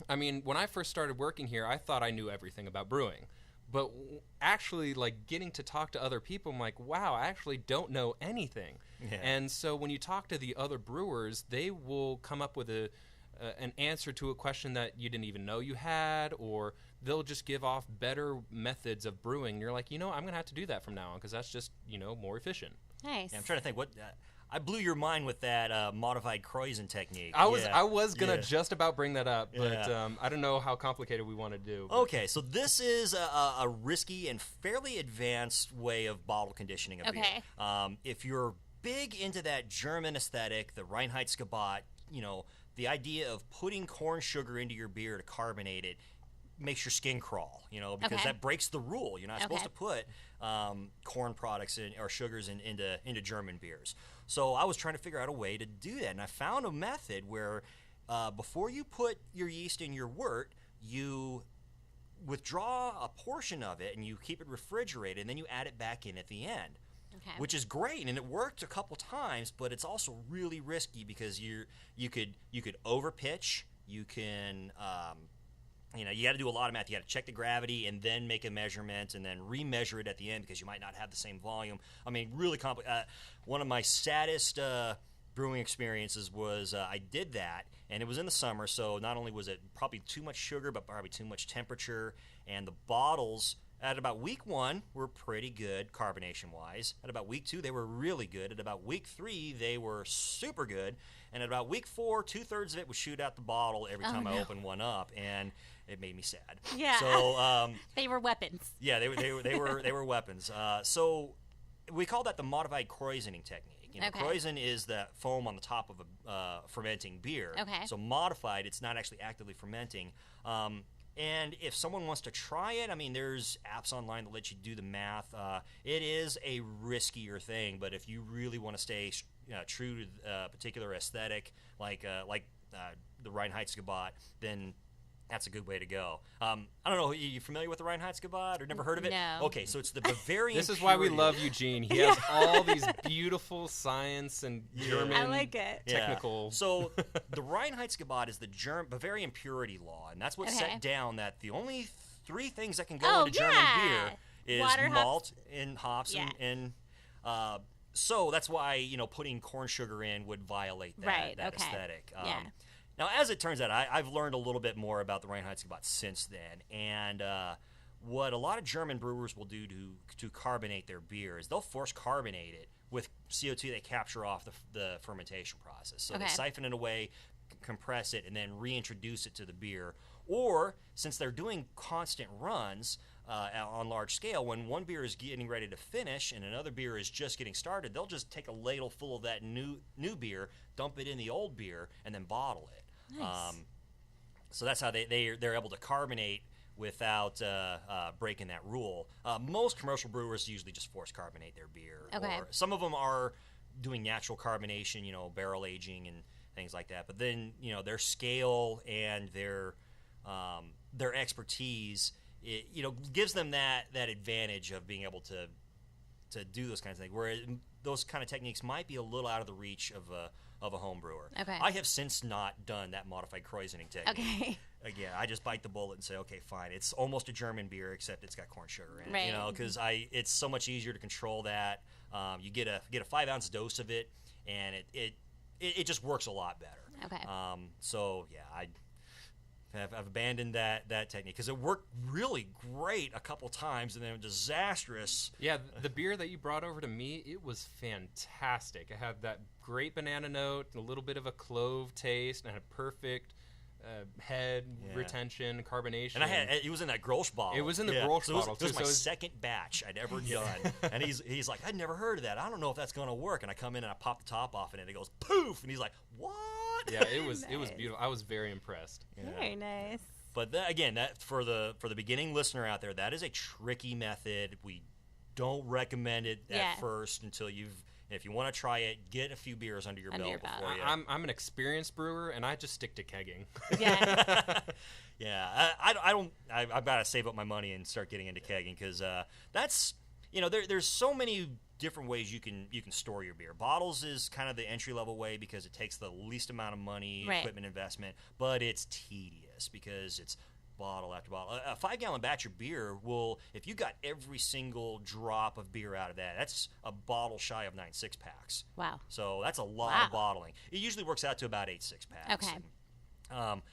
I mean, when I first started working here, I thought I knew everything about brewing. But actually, like, getting to talk to other people, I'm like, wow, I actually don't know anything. Yeah. And so when you talk to the other brewers, they will come up with an answer to a question that you didn't even know you had, or they'll just give off better methods of brewing. And you're like, I'm going to have to do that from now on, because that's just, more efficient. Nice. Yeah, I'm trying to think what... I blew your mind with that modified Kreuzen technique. I was gonna just about bring that up, but I don't know how complicated we want to do. Okay, so this is a risky and fairly advanced way of bottle conditioning a beer. If you're big into that German aesthetic, the Reinheitsgebot, the idea of putting corn sugar into your beer to carbonate it makes your skin crawl, because that breaks the rule. You're not supposed to put corn products or sugars into German beers. So I was trying to figure out a way to do that, and I found a method where before you put your yeast in your wort, you withdraw a portion of it and you keep it refrigerated, and then you add it back in at the end. Okay. Which is great, and it worked a couple times, but it's also really risky because you could overpitch. You can you got to do a lot of math. You got to check the gravity and then make a measurement and then remeasure it at the end because you might not have the same volume. I mean, really complicated. One of my saddest brewing experiences was I did that, and it was in the summer, so not only was it probably too much sugar, but probably too much temperature, and the bottles at about week 1 were pretty good carbonation-wise. At about week 2, they were really good. At about week 3, they were super good. And at about week 4, 2/3 of it would shoot out the bottle every time I opened one up, and it made me sad. Yeah. So they were weapons. Yeah, they were weapons. So we call that the modified Kreuzening technique. Kreuzen is the foam on the top of a fermenting beer. Okay. So modified, it's not actually actively fermenting. And if someone wants to try it, I mean, there's apps online that let you do the math. It is a riskier thing, but if you really want to stay true to a particular aesthetic, like the Reinheitsgebot, then that's a good way to go. I don't know, are you familiar with the Reinheitsgebot or never heard of it? No. Okay, so it's the Bavarian This is why we love Eugene. He has all these beautiful science and German I like it. technical. Yeah. So the Reinheitsgebot is the Bavarian purity law, and that's what set down that the only 3 things that can go into German beer is water, malt and hops and so that's why putting corn sugar in would violate that aesthetic. Now, as it turns out, I've learned a little bit more about the Reinheitsgebot since then, and what a lot of German brewers will do to carbonate their beer is they'll force carbonate it with CO2 they capture off the fermentation process. So they siphon it away, compress it, and then reintroduce it to the beer. Or, since they're doing constant runs, on large scale, when one beer is getting ready to finish and another beer is just getting started, they'll just take a ladle full of that new beer, dump it in the old beer, and then bottle it. Nice. So that's how they're able to carbonate without breaking that rule. Most commercial brewers usually just force carbonate their beer. Okay. Or some of them are doing natural carbonation, barrel aging and things like that. But then, their scale and their expertise, gives them that advantage of being able to do those kinds of things. Whereas those kind of techniques might be a little out of the reach of a home brewer. Okay. I have since not done that modified krausening technique. Okay. Again, I just bite the bullet and say, okay, fine. It's almost a German beer, except it's got corn sugar in it. Right. Because it's so much easier to control that. You get a 5-ounce dose of it, and it just works a lot better. Okay. So yeah, I've abandoned that technique because it worked really great a couple times, and then disastrous. Yeah, the beer that you brought over to me, it was fantastic. It had that great banana note, a little bit of a clove taste, and a perfect head retention, carbonation. And it was in that Grolsch bottle. It was in the Grolsch bottle, too. It was my second batch I'd ever done. And he's like, I'd never heard of that. I don't know if that's going to work. And I come in and I pop the top off it, and it goes poof. And he's like, what? Yeah, it was beautiful. I was very impressed. Yeah. Very nice. But again, that for the beginning listener out there, that is a tricky method. We don't recommend it at first until if you want to try it, get a few beers under your belt before you. I'm an experienced brewer, and I just stick to kegging. Yeah. Yeah, I've got to save up my money and start getting into kegging because that's there's so many different ways you can store your beer. Bottles is kind of the entry level way because it takes the least amount of money, equipment investment, but it's tedious because it's bottle after bottle. A 5-gallon batch of beer will, if you got every single drop of beer out of that, that's a bottle shy of 9 6-packs. Wow. So that's a lot of bottling. It usually works out to about 8 6-packs. Okay.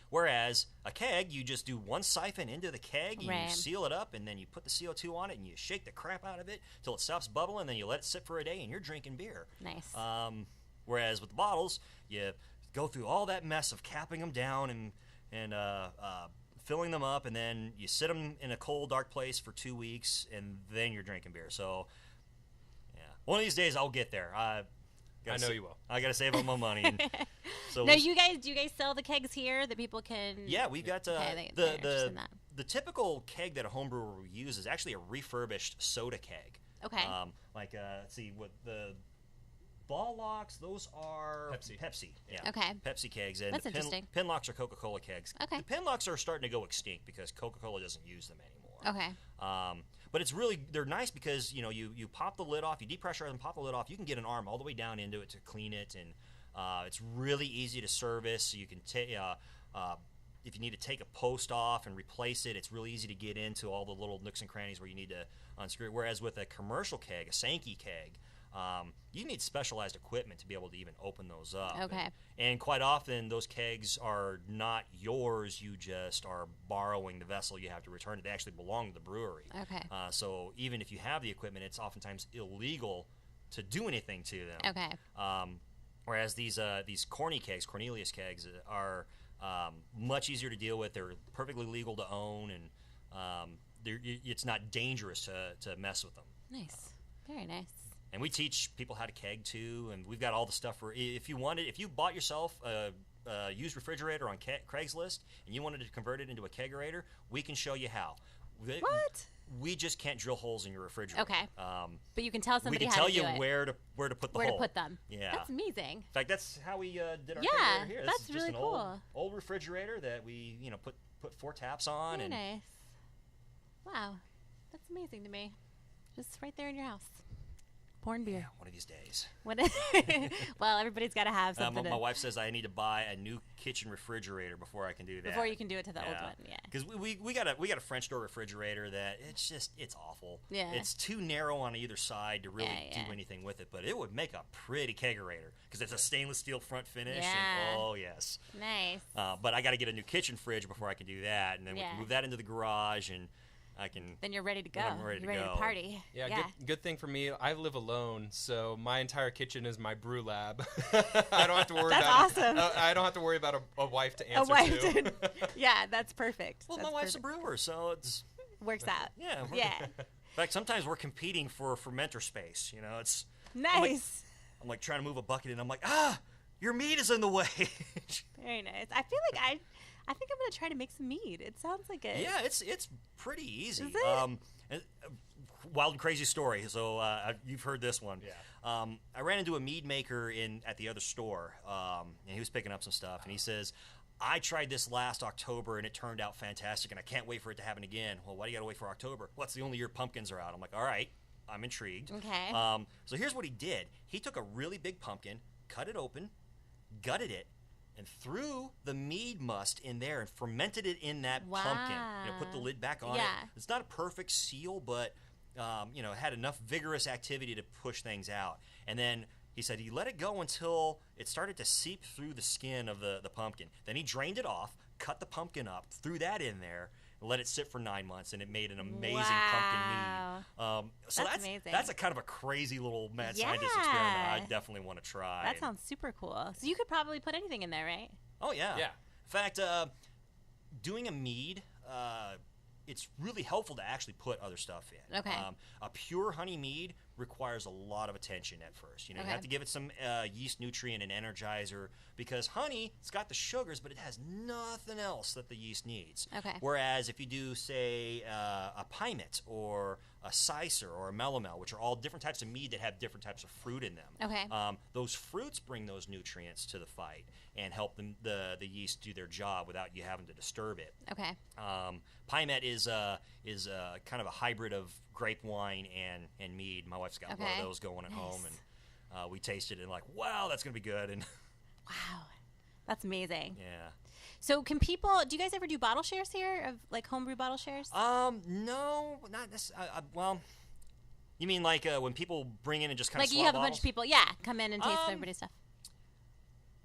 Whereas a keg, you just do one siphon into the keg, and you Right. seal it up, and then you put the CO2 on it, and you shake the crap out of it till it stops bubbling, and then you let it sit for a day, and you're drinking beer. Nice. Whereas with the bottles, you go through all that mess of capping them down and filling them up, and then you sit them in a cold, dark place for 2 weeks, and then you're drinking beer. So, yeah, one of these days I'll get there. I know you will. I got to save up my money. So do you guys sell the kegs here that people can? Yeah, we've got they're interested in that. The typical keg that a home brewer will use is actually a refurbished soda keg. Okay. Let's see, what the ball locks, those are Pepsi. Yeah. Okay. Pepsi kegs. And That's the interesting. Pin locks are Coca-Cola kegs. Okay. The pin locks are starting to go extinct because Coca-Cola doesn't use them anymore. Okay. But they're nice because, you pop the lid off, you depressurize and pop the lid off, you can get an arm all the way down into it to clean it, and it's really easy to service. You can take, if you need to take a post off and replace it, it's really easy to get into all the little nooks and crannies where you need to unscrew it. Whereas with a commercial keg, a Sankey keg, you need specialized equipment to be able to even open those up. Okay. And quite often, those kegs are not yours. You just are borrowing the vessel you have to return it. They actually belong to the brewery. Okay. So even if you have the equipment, it's oftentimes illegal to do anything to them. Okay. Whereas these Cornelius kegs, are much easier to deal with. They're perfectly legal to own, and it's not dangerous to mess with them. Nice. Very nice. And we teach people how to keg too, and we've got all the stuff for if you bought yourself a used refrigerator on Craigslist and you wanted to convert it into a kegerator, we can show you how. What? We just can't drill holes in your refrigerator. Okay. But you can tell somebody how to do it. We can tell you where to put the hole. Where to put them. Yeah. That's amazing. In fact, that's how we did our kegerator here. That's This is really just an cool. old refrigerator that we put 4 taps on. Very and nice. Wow. That's amazing to me. Just right there in your house. Pouring beer. Yeah, one of these days. Well, everybody's got to have something. My wife says I need to buy a new kitchen refrigerator before I can do that. Before you can do it to the old one, yeah. Because we got a French door refrigerator that it's awful. Yeah. It's too narrow on either side to really do anything with it, but it would make a pretty kegerator because it's a stainless steel front finish. Yeah. And, oh yes. Nice. But I got to get a new kitchen fridge before I can do that, and then we can move that into the garage and. Then you're ready to go. I'm ready you're ready to party. Yeah. Good thing for me. I live alone, so my entire kitchen is my brew lab. I don't have to worry That's about. awesome. I don't have to worry about a wife to answer to. Yeah, that's perfect. Well, that's my wife's perfect. a brewer, so it's. works out. Yeah. Yeah. In fact, sometimes we're competing for fermenter space. You know, it's Nice. I'm like trying to move a bucket, and I'm like, your meat is in the way. Very nice. I feel like I think I'm gonna try to make some mead. It sounds like it. Yeah, it's pretty easy. Is it? Wild and crazy story. So you've heard this one. Yeah. I ran into a mead maker at the other store, and he was picking up some stuff, and he says, I tried this last October, and it turned out fantastic, and I can't wait for it to happen again. Well, why do you got to wait for October? Well, it's the only year pumpkins are out. I'm like, all right, I'm intrigued. Okay. So here's what he did. He took a really big pumpkin, cut it open, gutted it, and threw the mead must in there and fermented it in that pumpkin. You know, put the lid back on it. It's not a perfect seal, but it had enough vigorous activity to push things out. And then he said he let it go until it started to seep through the skin of the pumpkin. Then he drained it off, cut the pumpkin up, threw that in there, and let it sit for 9 months, and it made an amazing pumpkin mead. So that's amazing. That's a kind of a crazy little mad scientist experiment I definitely want to try. That sounds super cool. So you could probably put anything in there, right? Oh, yeah. Yeah. In fact, doing a mead, it's really helpful to actually put other stuff in. Okay. A pure honey mead requires a lot of attention at first. You know, you have to give it some yeast nutrient and energizer, because honey, it's got the sugars, but it has nothing else that the yeast needs. Okay. Whereas if you do, say, a Pimot or a Sicer or a Melomel, which are all different types of mead that have different types of fruit in them. Okay. Those fruits bring those nutrients to the fight and help the yeast do their job without you having to disturb it. Okay. Pimot is kind of a hybrid of grape wine and mead. My wife's got one of those going at home, and we tasted it and like, wow, that's gonna be good. And wow, that's amazing. Yeah. So do you guys ever do bottle shares here, of like homebrew bottle shares? No, not necessarily. Well, you mean like when people bring in and just kind of like you have a bunch of people, come in and taste everybody's stuff.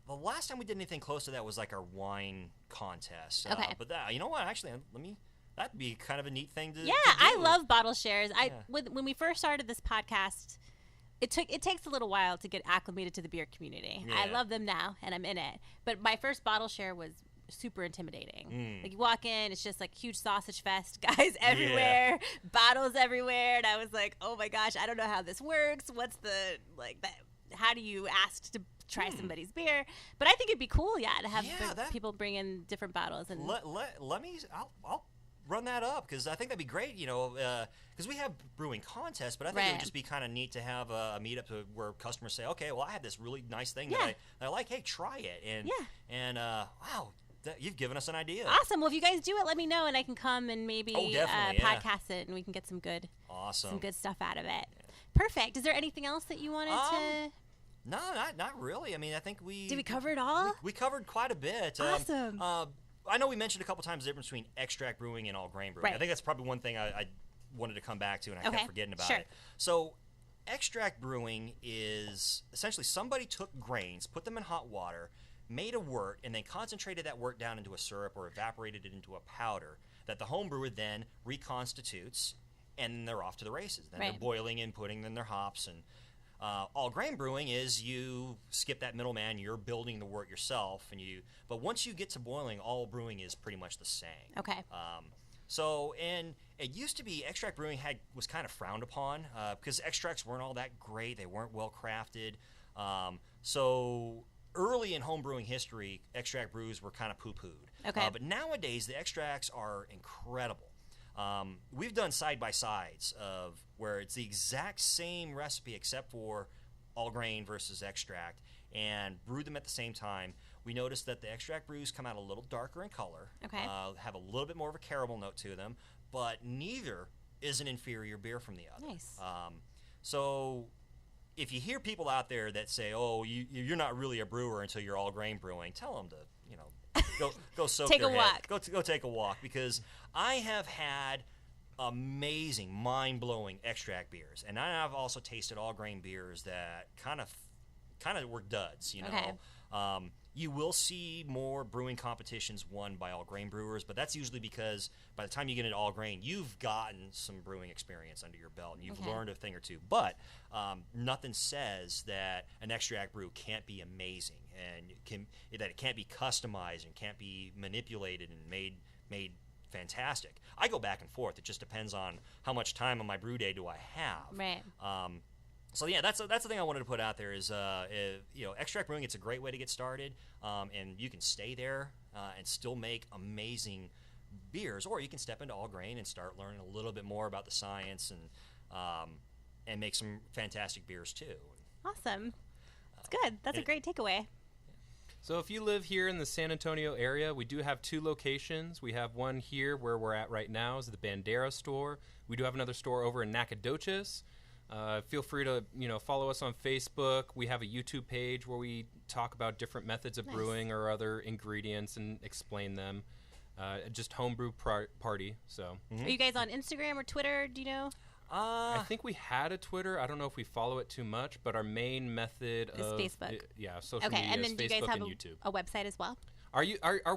The last time we did anything close to that was like our wine contest. Okay. But that, you know what? Actually, that'd be kind of a neat thing to Yeah, to do. I love bottle shares. When we first started this podcast, it takes a little while to get acclimated to the beer community. Yeah. I love them now, and I'm in it. But my first bottle share was super intimidating. Like you walk in, it's just like huge sausage fest, guys everywhere, bottles everywhere, and I was like, oh my gosh, I don't know how this works. What's the how do you ask to try somebody's beer? But I think it'd be cool, to have people bring in different bottles. And let me. I'll run that up, because I think that'd be great. You know, because we have brewing contests, but I think it would just be kind of neat to have a meetup where customers say, okay, well, I have this really nice thing that I like. Hey, try it. And wow. You've given us an idea. Awesome. Well, if you guys do it, let me know, and I can come and maybe podcast it, and we can get some good stuff out of it. Yeah. Perfect. Is there anything else that you wanted to? No, not really. I mean, I think did we cover it all? We covered quite a bit. Awesome. I know we mentioned a couple times the difference between extract brewing and all grain brewing. Right. I think that's probably one thing I wanted to come back to, and I kept forgetting about it. Sure. So, extract brewing is essentially somebody took grains, put them in hot water, made a wort, and then concentrated that wort down into a syrup or evaporated it into a powder that the home brewer then reconstitutes, and they're off to the races. Then they're boiling and putting in their hops. And all grain brewing is you skip that middleman, you're building the wort yourself, but once you get to boiling, all brewing is pretty much the same. Okay. And it used to be extract brewing was kind of frowned upon because extracts weren't all that great. They weren't well crafted. So early in home brewing history, extract brews were kind of poo-pooed. Okay. But nowadays, the extracts are incredible. We've done side-by-sides of where it's the exact same recipe except for all grain versus extract, and brewed them at the same time. We noticed that the extract brews come out a little darker in color, have a little bit more of a caramel note to them, but neither is an inferior beer from the other. Nice. So if you hear people out there that say, "Oh, you're not really a brewer until you're all grain brewing," tell them to, go soak take their a head. walk. Go take a walk, because I have had amazing, mind-blowing extract beers, and I've also tasted all grain beers that kind of were duds. You know, Okay. You will see more brewing competitions won by all grain brewers, but that's usually because by the time you get into all grain, you've gotten some brewing experience under your belt and you've learned a thing or two. But nothing says that an extract brew can't be amazing, and that it can't be customized and can't be manipulated and made fantastic. I go back and forth. It just depends on how much time on my brew day do I have. Right. So yeah, that's the thing I wanted to put out there is extract brewing. It's a great way to get started, and you can stay there and still make amazing beers, or you can step into all grain and start learning a little bit more about the science and make some fantastic beers too. Awesome. That's good. That's a great takeaway. So if you live here in the San Antonio area, we do have 2 locations. We have one here where we're at right now is the Bandera store. We do have another store over in Nacogdoches. Feel free to follow us on Facebook. We have a YouTube page where we talk about different methods of brewing or other ingredients and explain them. Just Homebrew Party. So Are you guys on Instagram or Twitter? Do you know? I think we had a Twitter. I don't know if we follow it too much, but our main method is Facebook. Social media and then is do you Facebook guys have and YouTube. a website as well? Our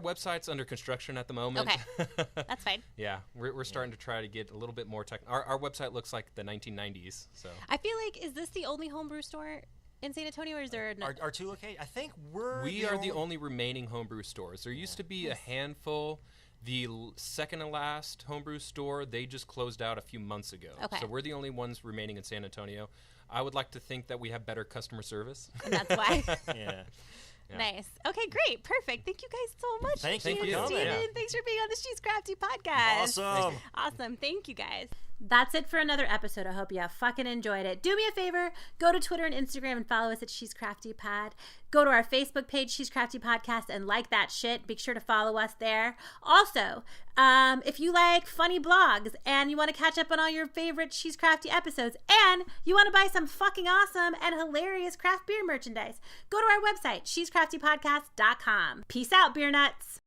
website's under construction at the moment. Okay, that's fine. Yeah, we're starting to try to get a little bit more tech. Our website looks like the 1990s. So I feel like, is this the only homebrew store in San Antonio, or is there our 2 locations? I think we are the only remaining homebrew stores. There used to be a handful. The second to last homebrew store, they just closed out a few months ago. Okay. So we're the only ones remaining in San Antonio. I would like to think that we have better customer service. And that's why. Yeah. Nice. Okay, great. Perfect. Thank you guys so much. Thank Eugene you. and Stepen. Yeah. Thanks for being on the She's Crafty podcast. Awesome. Awesome. Thank you guys. That's it for another episode. I hope you fucking enjoyed it. Do me a favor, go to Twitter and Instagram and follow us at She's Crafty Pod. Go to our Facebook page, She's Crafty Podcast, and like that shit. Be sure to follow us there. Also, if you like funny blogs and you want to catch up on all your favorite She's Crafty episodes and you want to buy some fucking awesome and hilarious craft beer merchandise, go to our website, shescraftypodcast.com. Peace out, beer nuts.